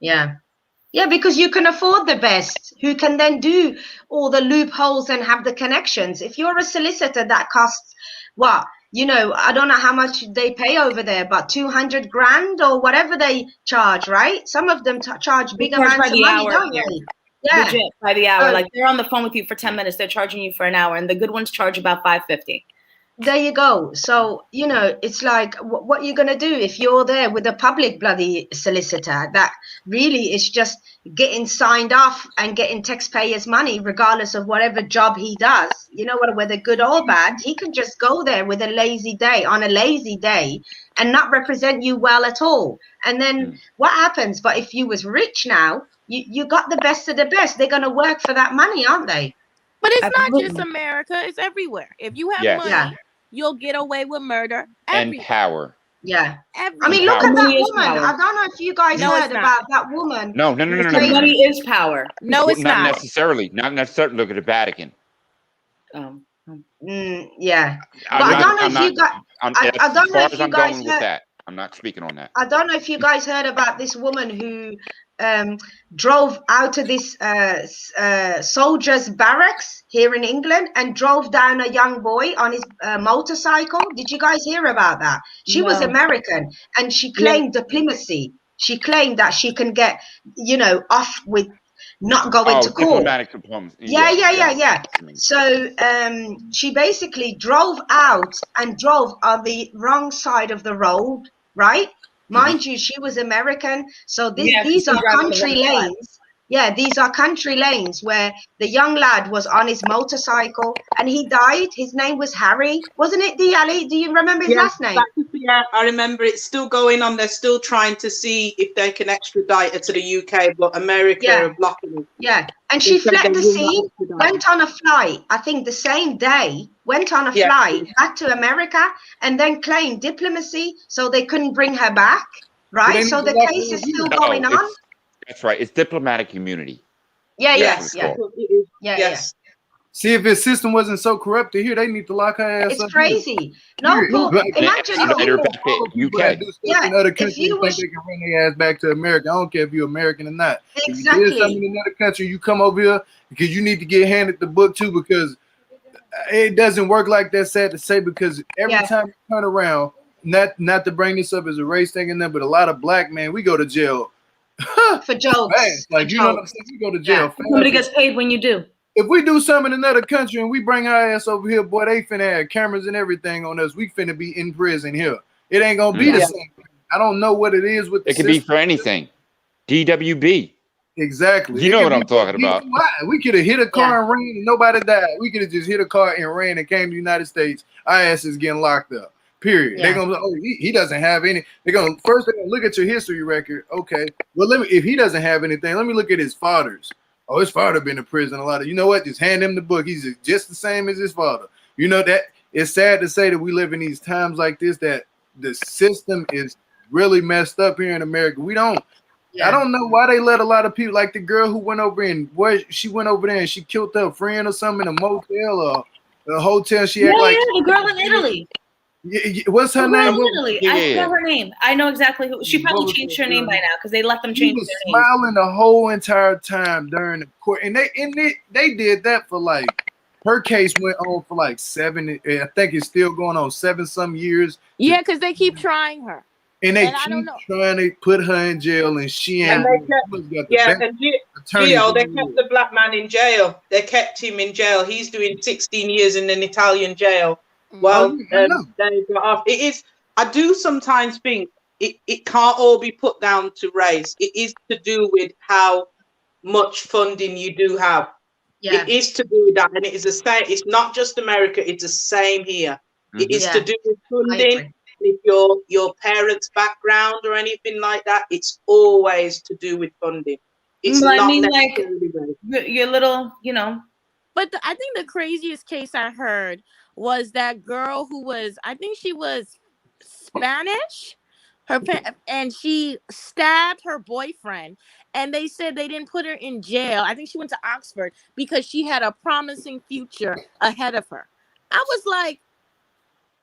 Yeah, because you can afford the best, who can then do all the loopholes and have the connections. If you're a solicitor, that costs what? You know, I don't know how much they pay over there, but 200 grand or whatever they charge, right? Some of them charge big amounts of money, don't they? Yeah, legit, by the hour. Like they're on the phone with you for 10 minutes, they're charging you for an hour, and the good ones charge about $5.50. There you go. So, you know, it's like, what you're going to do if you're there with a public bloody solicitor that really is just getting signed off and getting taxpayers' money, regardless of whatever job he does, you know, whether good or bad, he can just go there with on a lazy day and not represent you well at all. And then what happens? But if you was rich now, you got the best of the best. They're going to work for that money, aren't they? But it's not just America. It's everywhere. If you have money, you'll get away with murder and power. Yeah. I mean, look at that woman. I don't know if you guys heard about that woman. No. Money is power. No, it's not. Not necessarily. Look at the Vatican. Yeah. But I don't know if you guys. I don't know if you guys heard. I'm not speaking on that. I don't know if you guys heard about this woman who drove out of this soldiers' barracks here in England and drove down a young boy on his motorcycle. Did you guys hear about that? She was American and she claimed diplomacy. She claimed that she can get, off with not going to court. Diplomatic diplomacy. Yeah. So she basically drove out and drove on the wrong side of the road, right? Mind you, she was American, so these are country lanes. Yeah, these are country lanes where the young lad was on his motorcycle and he died. His name was Harry, wasn't it, Ali? Do you remember his last name? Yeah, I remember. It's still going on. They're still trying to see if they can extradite her to the UK, but America are blocking it. Yeah, and she fled the scene, went on a flight, I think the same day, went on a flight back to America and then claimed diplomacy so they couldn't bring her back, right? So the case is still going on. That's right. It's diplomatic immunity. Yes. See, if his system wasn't so corrupted here, they need to lock her ass It's up. crazy. No, Paul, imagine yeah, in other countries think they can bring their ass back to America. I don't care if you're American or not. Exactly. If you did something in another country, you come over here because you need to get handed the book too, because it doesn't work like that, sad to say, because every time you turn around, not to bring this up as a race thing and that, but a lot of black men, we go to jail for jokes. Fast. Like, you know what I'm saying? We go to jail fast. Somebody gets paid when you do. If we do something in another country and we bring our ass over here, boy, they finna have cameras and everything on us. We finna be in prison here. It ain't gonna be the same. I don't know what it is with the system. It could be for anything. DWB. Exactly. You know what I'm talking about. We could have hit a car and ran and nobody died. We could have just hit a car and ran and came to the United States. Our ass is getting locked up. Period. They're gonna he doesn't have any. They're gonna look at your history record. Okay. Well, if he doesn't have anything, let me look at his father's. Oh, his father been in prison a lot of. You know what? Just hand him the book. He's just the same as his father. You know that it's sad to say that we live in these times like this, that the system is really messed up here in America. We don't. I don't know why they let a lot of people, like the girl who went over she went over there and she killed her friend or something in a motel or a hotel. She had the girl in Italy. What's her name? I forgot her name. I know exactly who. She probably changed her name by now because they let them change their name. Smiling the whole entire time during the court, and they did that for like, her case went on for like 7. I think it's still going on 7-some years. Yeah, because they keep trying her, and they keep trying to put her in jail, and she ain't. They kept the black man in jail. They kept him in jail. He's doing 16 years in an Italian jail. Well, they got off. It is. I do sometimes think it can't all be put down to race. It is to do with how much funding you do have. Yeah. It is to do with that, and it is the same. It's not just America. It's the same here. It is to do with funding. If your parents' background or anything like that, it's always to do with funding. It's not necessarily like your little, you know. But I think the craziest case I heard was that girl who was, I think she was Spanish, and she stabbed her boyfriend, and they said they didn't put her in jail. I think she went to Oxford because she had a promising future ahead of her. I was like,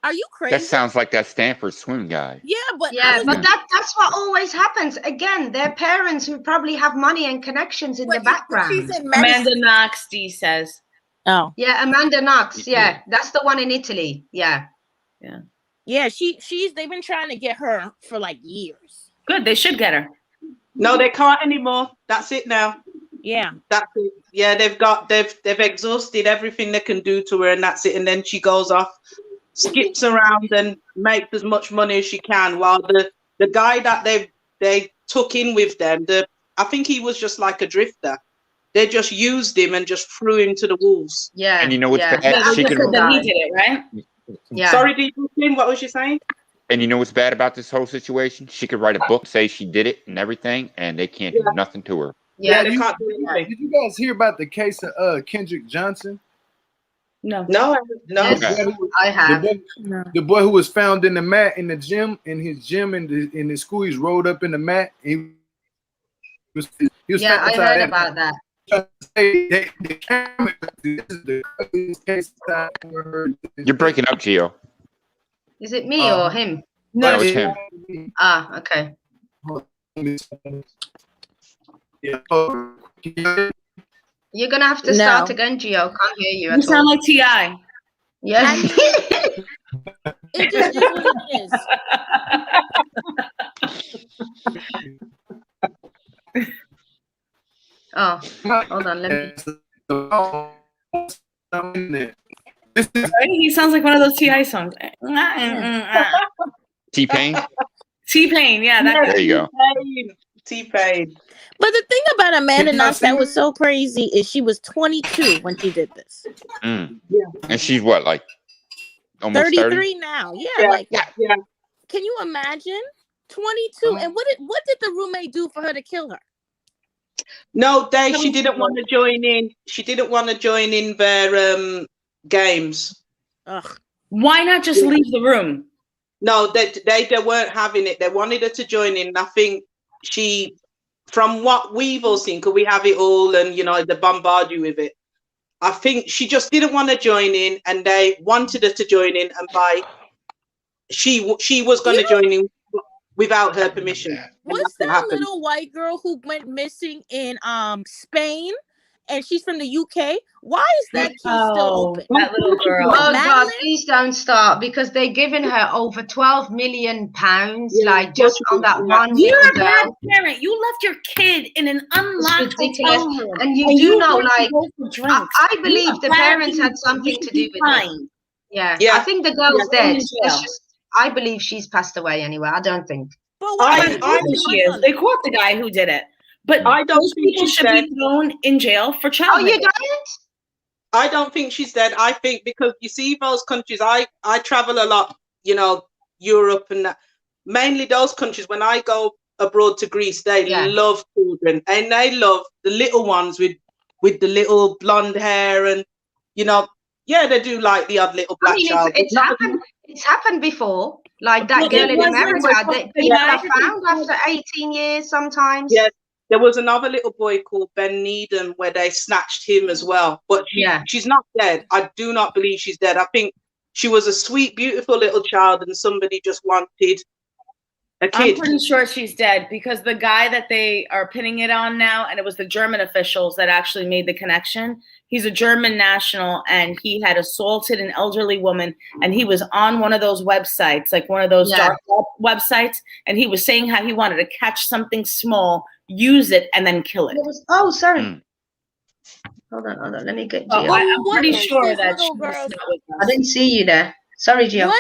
are you crazy? That sounds like that Stanford swim guy. Yeah, but that's what always happens. Again, their parents who probably have money and connections in the background. Amanda Knox, Dee says. Oh. Yeah, Amanda Knox. Yeah, that's the one in Italy. Yeah. They've been trying to get her for like years. Good, they should get her. No, they can't anymore. That's it now. Yeah. That's it. Yeah, they've exhausted everything they can do to her, and that's it. And then she goes off, skips around and makes as much money as she can, while the guy that they took in with them, I think he was just like a drifter. They just used him and just threw him to the wolves. Yeah. And you know what's bad? He did it, right? Yeah. Sorry, Dean, what was you saying? And you know what's bad about this whole situation? She could write a book, say she did it and everything, and they can't do nothing to her. Yeah, they can't do anything. Did you guys hear about the case of Kendrick Johnson? No. Yes, I have. The boy who was found in the mat in the gym, in his school, he's rolled up in the mat. He was I heard about that. You're breaking up, Gio. Is it me or him? No, it's him. Ah, okay. You're gonna have to start again, Gio. Can't hear you. You sound like T.I. Yes. It just is what it is. Oh, hold on. Let me. He sounds like one of those T.I. songs. T-Pain? T-Pain, yeah. There you go. T-Pain. But the thing about Amanda Knox that was so crazy is she was 22 when she did this. Yeah. And she's what, like almost 33 30? now. Yeah. Can you imagine? 22. And what did the roommate do for her to kill her? No, she didn't want to join in. She didn't want to join in their games. Ugh. Why not just leave the room? No, they weren't having it. They wanted her to join in. I think from what we've all seen, because we have it all, and they bombard you with it. I think she just didn't want to join in, and they wanted her to join in, and she was going to join in without her permission. What's that little white girl who went missing in Spain, and she's from the UK? Why is that case still open? That little girl. Oh God, please don't start, because they're giving her over £12 million, like just on that one You're little a bad girl. parent. You left your kid in an unlocked ridiculous. hotel room. And you know, like, I believe You're the bad parents had people. something You to should do be with it. fined. Yeah, Yeah. I think the girl's dead. in It's jail. just, I believe she's passed away anyway. I don't think. But why? She is. They caught the guy who did it. But I don't those think people she's should dead. be thrown in jail for child Oh, you neglect. don't? I don't think she's dead. I think because you see those countries, I travel a lot, you know, Europe and that. Mainly those countries, when I go abroad to Greece, they love children, and they love the little ones with the little blonde hair, and you know, yeah, they do like the odd little black child. It's happened before. Like that girl in America, that people are found after 18 years sometimes. Yeah, there was another little boy called Ben Needham where they snatched him as well. But she's not dead. I do not believe she's dead. I think she was a sweet, beautiful little child, and somebody just wanted a kid. I'm pretty sure she's dead, because the guy that they are pinning it on now, and it was the German officials that actually made the connection. He's a German national, and he had assaulted an elderly woman, and he was on one of those websites, like one of those dark websites, and he was saying how he wanted to catch something small, use it, and then kill it. Oh, sorry. Hold on. Let me get Gio. I'm pretty sure that I didn't see you there. Sorry, Gio.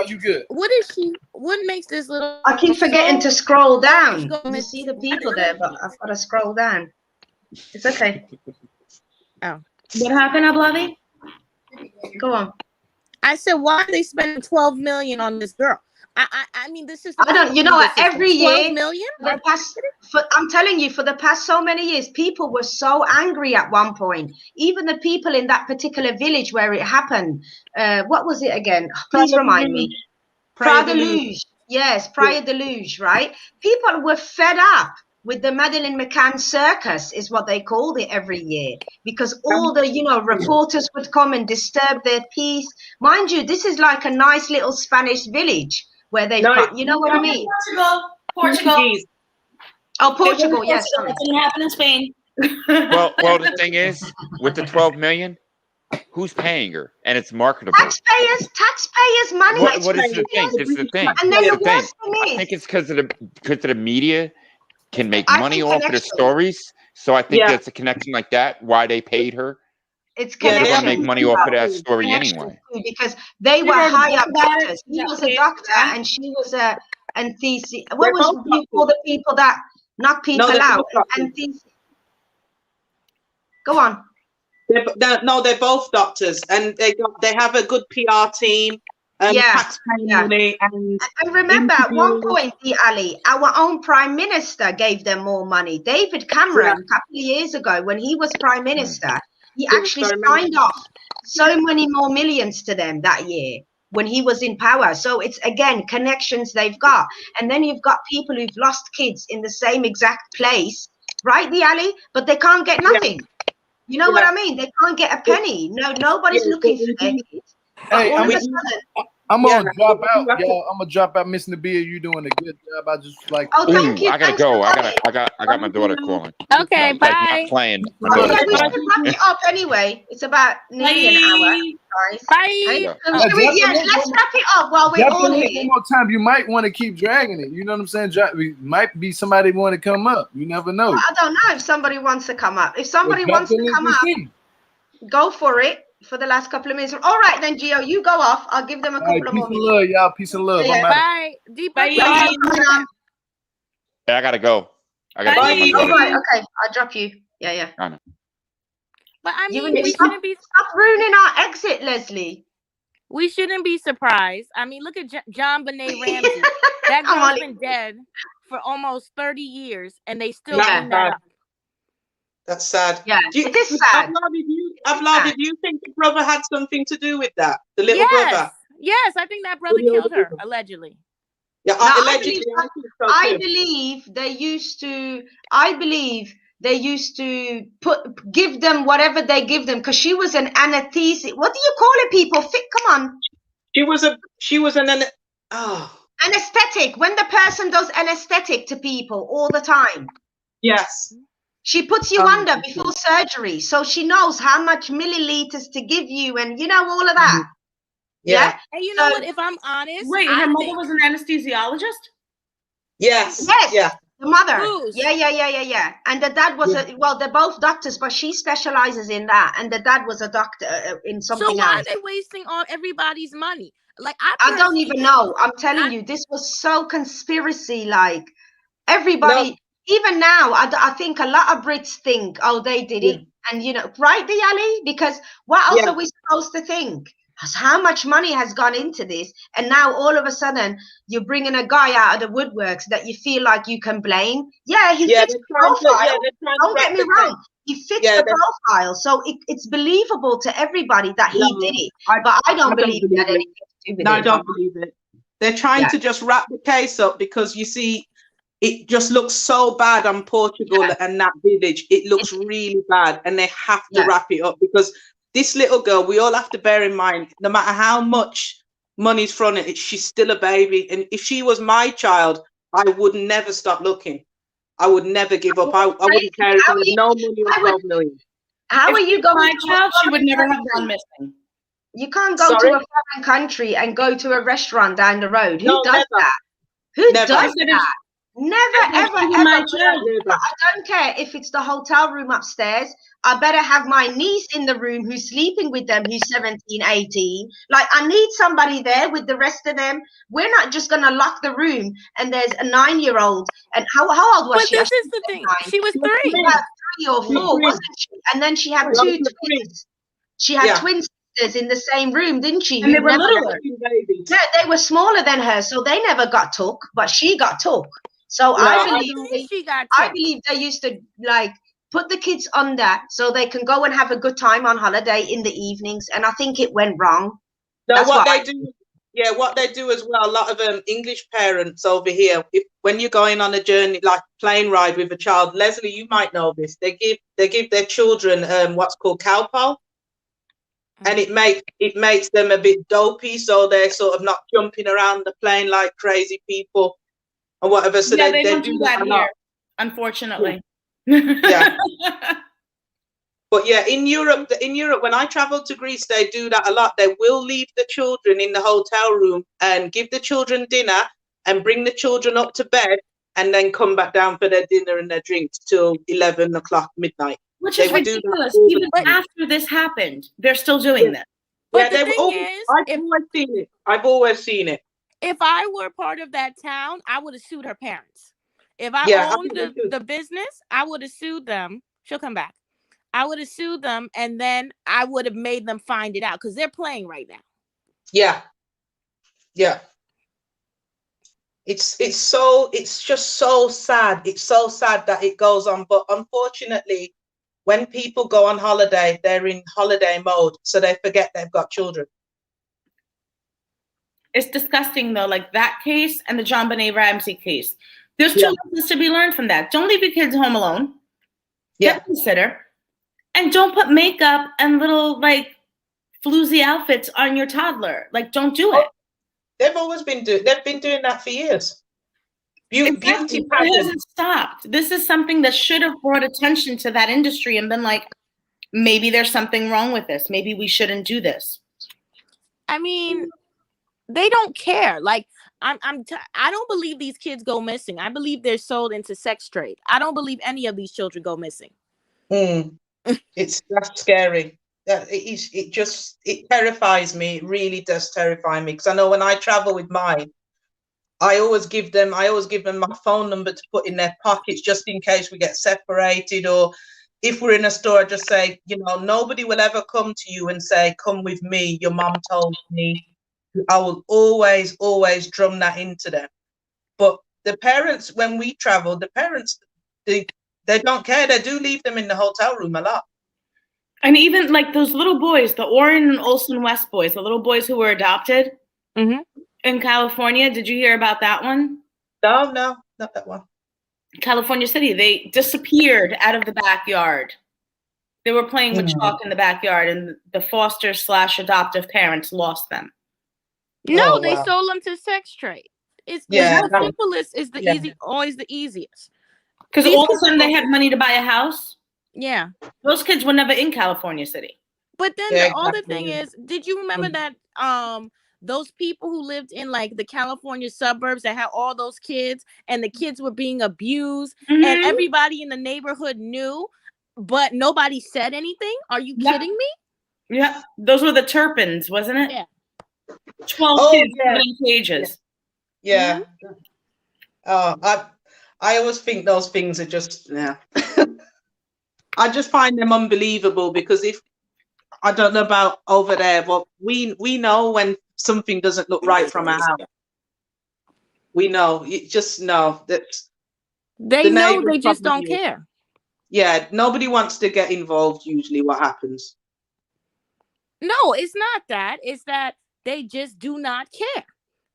You good? What is she? What makes this little? I keep forgetting to scroll down. You see the people there, but I've got to scroll down. It's okay. Oh. What happened, Ablavi? Go on. I said, why are they spending $12 million on this girl? I mean, this is. I don't. You know what? Every year, $12 million. I'm telling you, for the past so many years, people were so angry at one point. Even the people in that particular village where it happened. What was it again? Please remind me. Praia de Luge. Yes, Praia de Luge. Right. People were fed up with the Madeleine McCann circus, is what they called it every year, because all the, you know, reporters would come and disturb their peace. Mind you, this is like a nice little Spanish village where they've got, you know what I mean? Portugal. Oh, Portugal, yes. That didn't happen in Spain. well, the thing is, with the 12 million, who's paying her? And it's marketable. Taxpayers' money. What is the thing? This is the thing. And then the worst thing is, I think it's because of the media can make money off of the stories. So I think that's a connection like that. Why they paid her. It's connection. They want to make money off of that story anyway. Because they were high up doctors. He was a doctor and she was a anesthesia. What was you call the people that knock people out? Go on. They're both doctors, and they have a good PR team. Money and remember, at one point, Ali, our own prime minister gave them more money. David Cameron, a couple of years ago, when he was prime minister, he actually signed off so many more millions to them that year when he was in power. So it's, again, connections they've got. And then you've got people who've lost kids in the same exact place, right, the Ali, but they can't get nothing. You know what I mean? They can't get a penny. Nobody's looking for their kids. Hey, I'm gonna drop out, y'all. I'm gonna drop out, Miss Nabia. You doing a good job. I just like. Oh, thank you. I gotta go. I got my daughter calling. Okay, bye. Not playing. We should wrap it up anyway. It's about nearly an hour, guys. Bye. Let's wrap it up while we're all here. One more time. You might want to keep dragging it. You know what I'm saying? Might be somebody want to come up. You never know. I don't know if somebody wants to come up. If somebody wants to come up, go for it. For the last couple of minutes. All right, then, Gio, you go off. I'll give them a couple of more minutes. Peace and love, y'all. Peace and love. Bye. Bye. I gotta go. All right, okay. I'll drop you. Yeah. I know. But I mean, we shouldn't be. Stop ruining our exit, Leslie. We shouldn't be surprised. I mean, look at John Benet Ramsey. That girl's been dead for almost 30 years, and they still bring that up. That's sad. Yeah, it is sad. Avlavi, do you think the brother had something to do with that? The little brother? Yes, I think that brother killed her, allegedly. Yeah, I believe they used to. I believe they used to give them whatever they give them, because she was an anesthesia. What do you call it, people? Come on. She was an anesthetic. When the person does anesthetic to people all the time. Yes. She puts you under before surgery, so she knows how much milliliters to give you, and you know all of that. Yeah. And you know what? If I'm honest, wait, her mother was an anesthesiologist. Yes. Yes. Yeah. The mother. Who's? Yeah. And the dad was well, they're both doctors, but she specializes in that, and the dad was a doctor in something else. So why are they wasting all everybody's money? Like I don't even know. I'm telling you, this was so conspiracy. Like everybody. No. Even now, I think a lot of Brits think, oh, they did it. And, you know, right, Ali? Because what else are we supposed to think? How much money has gone into this? And now all of a sudden, you're bringing a guy out of the woodworks that you feel like you can blame. Yeah, he fits the profile. Don't get me wrong. He fits the profile. So it's believable to everybody that he did it. But I don't believe that anything to do with it. No, I don't believe it. They're trying to just wrap the case up because, you see, it just looks so bad on Portugal and that village. It looks really bad, and they have to wrap it up because this little girl, we all have to bear in mind, no matter how much money's thrown at it, she's still a baby. And if she was my child, I would never stop looking. I would never give up. I wouldn't care if there was no money or 12 million. How are you going? My child, she would never have gone missing. You can't go to a foreign country and go to a restaurant down the road. Who does that? Who does that? Never, ever. I don't care if it's the hotel room upstairs. I better have my niece in the room who's sleeping with them, who's 17, 18. Like, I need somebody there with the rest of them. We're not just going to lock the room and there's a 9-year-old. And how old was she? But this is the thing. 9. She was 3. About 3 or 4, wasn't she? And then she had 2 twins. She had twin sisters in the same room, didn't she? And they were littler. Yeah, they were smaller than her, so they never got took, but she got took. So I believe they used to like put the kids under so they can go and have a good time on holiday in the evenings, and I think it went wrong. No, what they do as well. A lot of English parents over here, when you're going on a journey like plane ride with a child, Leslie, you might know this. They give their children what's called cowpole, and it makes them a bit dopey, so they're sort of not jumping around the plane like crazy people. Or whatever, so they don't do that here, unfortunately. Yeah. But yeah, in Europe, when I travel to Greece, they do that a lot. They will leave the children in the hotel room and give the children dinner and bring the children up to bed and then come back down for their dinner and their drinks till 11 o'clock midnight. Which is ridiculous. Even after this happened, they're still doing that. But the thing is, I've always seen it. If I were part of that town, I would have sued her parents. If I owned the business, I would have sued them. She'll come back. I would have sued them, and then I would have made them find it out because they're playing right now. Yeah. It's just so sad. It's so sad that it goes on. But unfortunately, when people go on holiday, they're in holiday mode, so they forget they've got children. It's disgusting, though, like that case and the John Benet Ramsey case. There's 2 lessons to be learned from that. Don't leave your kids home alone. Get a sitter. And don't put makeup and little, like, floozy outfits on your toddler. Like, don't do it. They've been doing that for years. Beauty it hasn't stopped. This is something that should have brought attention to that industry and been like, maybe there's something wrong with this. Maybe we shouldn't do this. I mean, they don't care. Like, I don't believe these kids go missing. I believe they're sold into sex trade. I don't believe any of these children go missing. That's scary. It terrifies me. It really does terrify me, because I know when I travel with mine, I always give them my phone number to put in their pockets just in case we get separated, or if we're in a store, I just say, nobody will ever come to you and say, come with me, your mom told me. I will always drum that into them. But the parents, when we travel, they don't care. They do leave them in the hotel room a lot. And even like those little boys, the Orrin and Olsen West boys, the little boys who were adopted in California. Did you hear about that one? No, not that one. California City. They disappeared out of the backyard. They were playing with chalk in the backyard, and the foster/adoptive parents lost them. No, they sold them to sex trade. It's the simplest. Is the easy, always the easiest. Because all of a sudden they had money to buy a house. Yeah, those kids were never in California City. But then the other thing is, did you remember that those people who lived in like the California suburbs that had all those kids, and the kids were being abused, and everybody in the neighborhood knew, but nobody said anything? Are you kidding me? Yeah, those were the Turpins, wasn't it? Yeah. 12 kids in cages. Yeah. I always think those things are just I just find them unbelievable, because if I don't know about over there, but we know when something doesn't look right from a house. We know. You just know that they know, they just don't care. Yeah, nobody wants to get involved usually. What happens? No, it's not that. It's that they just do not care.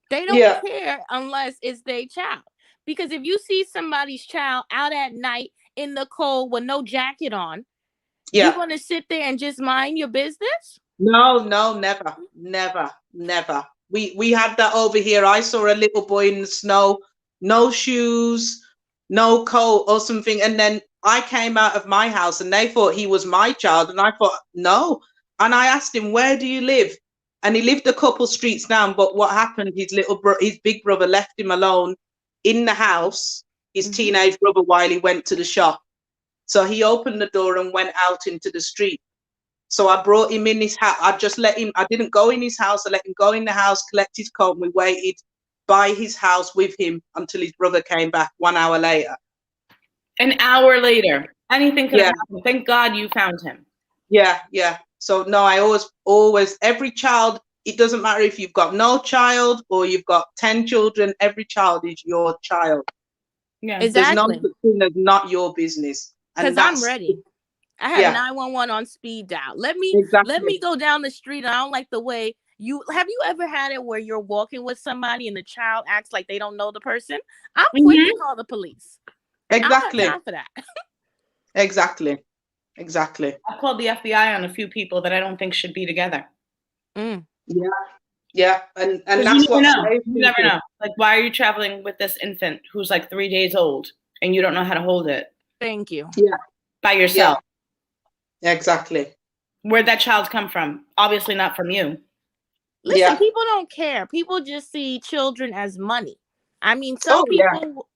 They don't care unless it's their child. Because if you see somebody's child out at night in the cold with no jacket on, you're going to sit there and just mind your business? No, never. We had that over here. I saw a little boy in the snow, no shoes, no coat or something. And then I came out of my house and they thought he was my child. And I thought, no. And I asked him, where do you live? And he lived a couple streets down. But what happened, his big brother left him alone in the house, his teenage brother, while he went to the shop. So he opened the door and went out into the street. So I brought him in his house. I just let him, I didn't go in his house. I let him go in the house, collect his coat. And we waited by his house with him until his brother came back 1 hour later. An hour later. Anything could have happened. Thank God you found him. Yeah. So no, I always, every child, it doesn't matter if you've got no child or you've got 10 children, every child is your child. Yeah, exactly. There's no such thing as not your business. Because I'm ready. I have 911 on speed dial. Let me go down the street. And I don't like the way have you ever had it where you're walking with somebody and the child acts like they don't know the person? I'm quick to call the police. Exactly. I don't have time for that. Exactly. I called the FBI on a few people that I don't think should be together. Yeah. And that's what you never know. Like, why are you traveling with this infant who's like 3 days old and you don't know how to hold it? Thank you. Yeah. By yourself. Yeah. Exactly. Where'd that child come from? Obviously not from you. Listen, people don't care. People just see children as money. I mean, some people,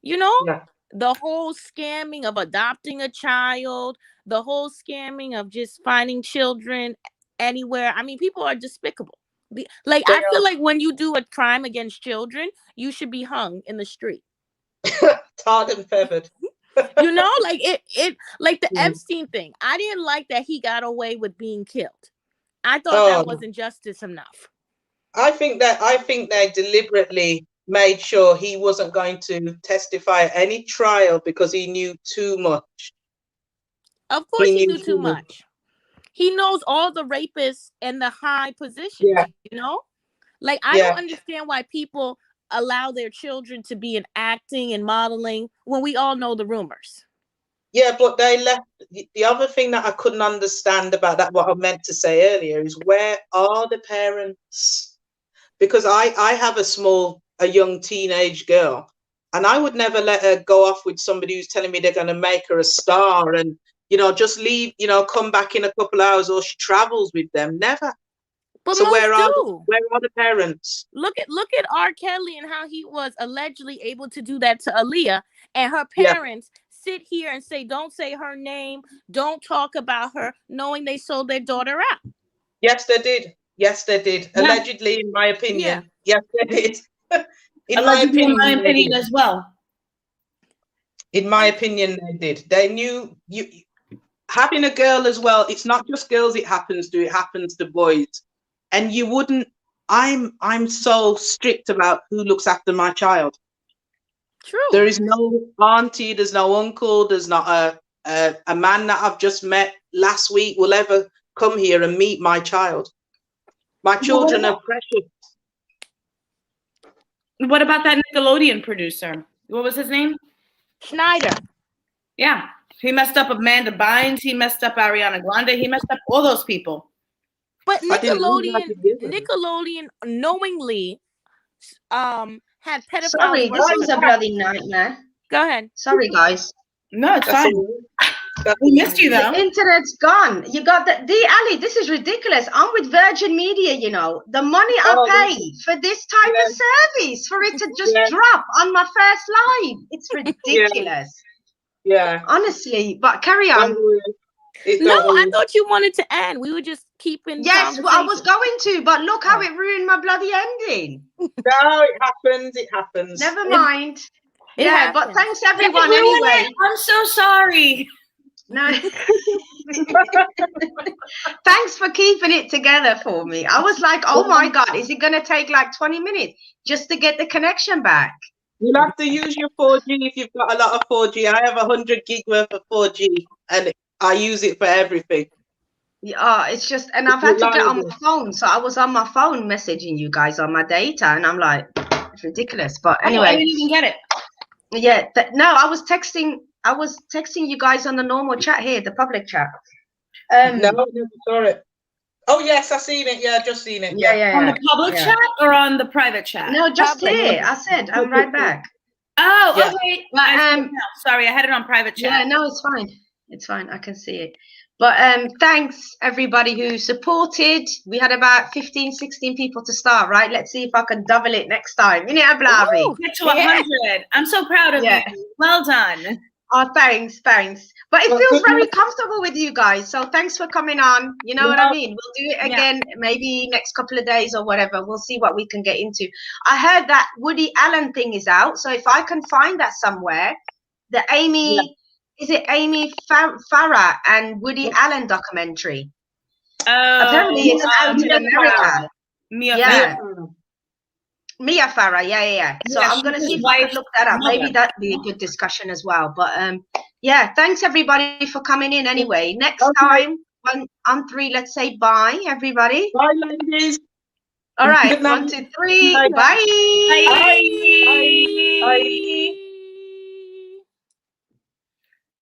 the whole scamming of adopting a child, the whole scamming of just finding children anywhere. I mean, people are despicable. Like, I feel like when you do a crime against children, you should be hung in the street. Tarred and feathered. Like it like the Epstein thing. I didn't like that he got away with being killed. I thought that wasn't justice enough. I think they deliberately made sure he wasn't going to testify at any trial because he knew too much. Of course he knew too much. He knows all the rapists and the high positions, Like, I don't understand why people allow their children to be in acting and modeling when we all know the rumors. Yeah, but they left. The other thing that I couldn't understand about that, what I meant to say earlier, is where are the parents? Because I have a young teenage girl, and I would never let her go off with somebody who's telling me they're going to make her a star and, just leave, come back in a couple hours, or she travels with them. Never. But so where are the parents? Look at R. Kelly and how he was allegedly able to do that to Aaliyah, and her parents sit here and say, don't say her name, don't talk about her, knowing they sold their daughter out. Yes, they did. Yeah. Allegedly, in my opinion. Yeah. Yes, they did. in my opinion as well. In my opinion, they did. They knew having a girl as well. It's not just girls it happens to boys. And you wouldn't. I'm so strict about who looks after my child. True. There is no auntie, there's no uncle, there's not a man that I've just met last week will ever come here and meet my child. My children are precious. What about that Nickelodeon producer? What was his name? Schneider. Yeah. He messed up Amanda Bynes. He messed up Ariana Grande. He messed up all those people. But Nickelodeon knowingly had pedophiles. Sorry, this was a bloody nightmare. Go ahead. Sorry, guys. No, it's fine. We missed you though. The internet's gone. You got the Ali. This is ridiculous. I'm with Virgin Media. You know the money I pay for this type of service for it to just drop on my first live. It's ridiculous. Yeah. Honestly, but carry on. No, I thought you wanted to end. We were just keeping. Yes, well, I was going to, but look how it ruined my bloody ending. No, it happens. It happens. Never mind. It happens. But thanks everyone anyway. I'm so sorry. No. Thanks for keeping it together for me. I was like, oh my God, is it going to take like 20 minutes just to get the connection back? You'll have to use your 4G if you've got a lot of 4G. I have 100 gig worth of 4G and I use it for everything. Yeah, it's just, and I've had to get on my phone. So I was on my phone messaging you guys on my data and I'm like, it's ridiculous. But anyway. I didn't even get it. Yeah, no, I was texting you guys on the normal chat here, the public chat. No, I never saw it. Oh yes, I seen it. Yeah, just seen it. Yeah. On the public chat or on the private chat? No, just here. I said I'm right back. Oh, Yeah. okay. But, sorry, I had it on private chat. Yeah, no, it's fine. It's fine. I can see it. But thanks everybody who supported. We had about 15, 16 people to start, right? Let's see if I can double it next time. You know, Blavi. Get to 100. I'm so proud of you. Well done. Oh, thanks. But it feels very comfortable with you guys. So thanks for coming on. You know what I mean? We'll do it again maybe next couple of days or whatever. We'll see what we can get into. I heard that Woody Allen thing is out. So if I can find that somewhere, the Amy... Is it Amy Farah and Woody Allen documentary? Apparently it's out in America. Mia Farah, yeah. So I'm going to see if I can look that up. Maybe that'd be a good discussion as well. But yeah, thanks everybody for coming in anyway. Next time, on 3, let's say bye, everybody. Bye, ladies. All right, 1, 2, 3, bye. Bye.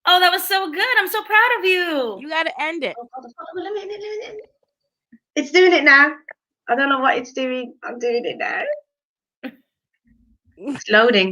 Oh, that was so good. I'm so proud of you. You got to end it. It's doing it now. I don't know what it's doing. I'm doing it now. It's loading.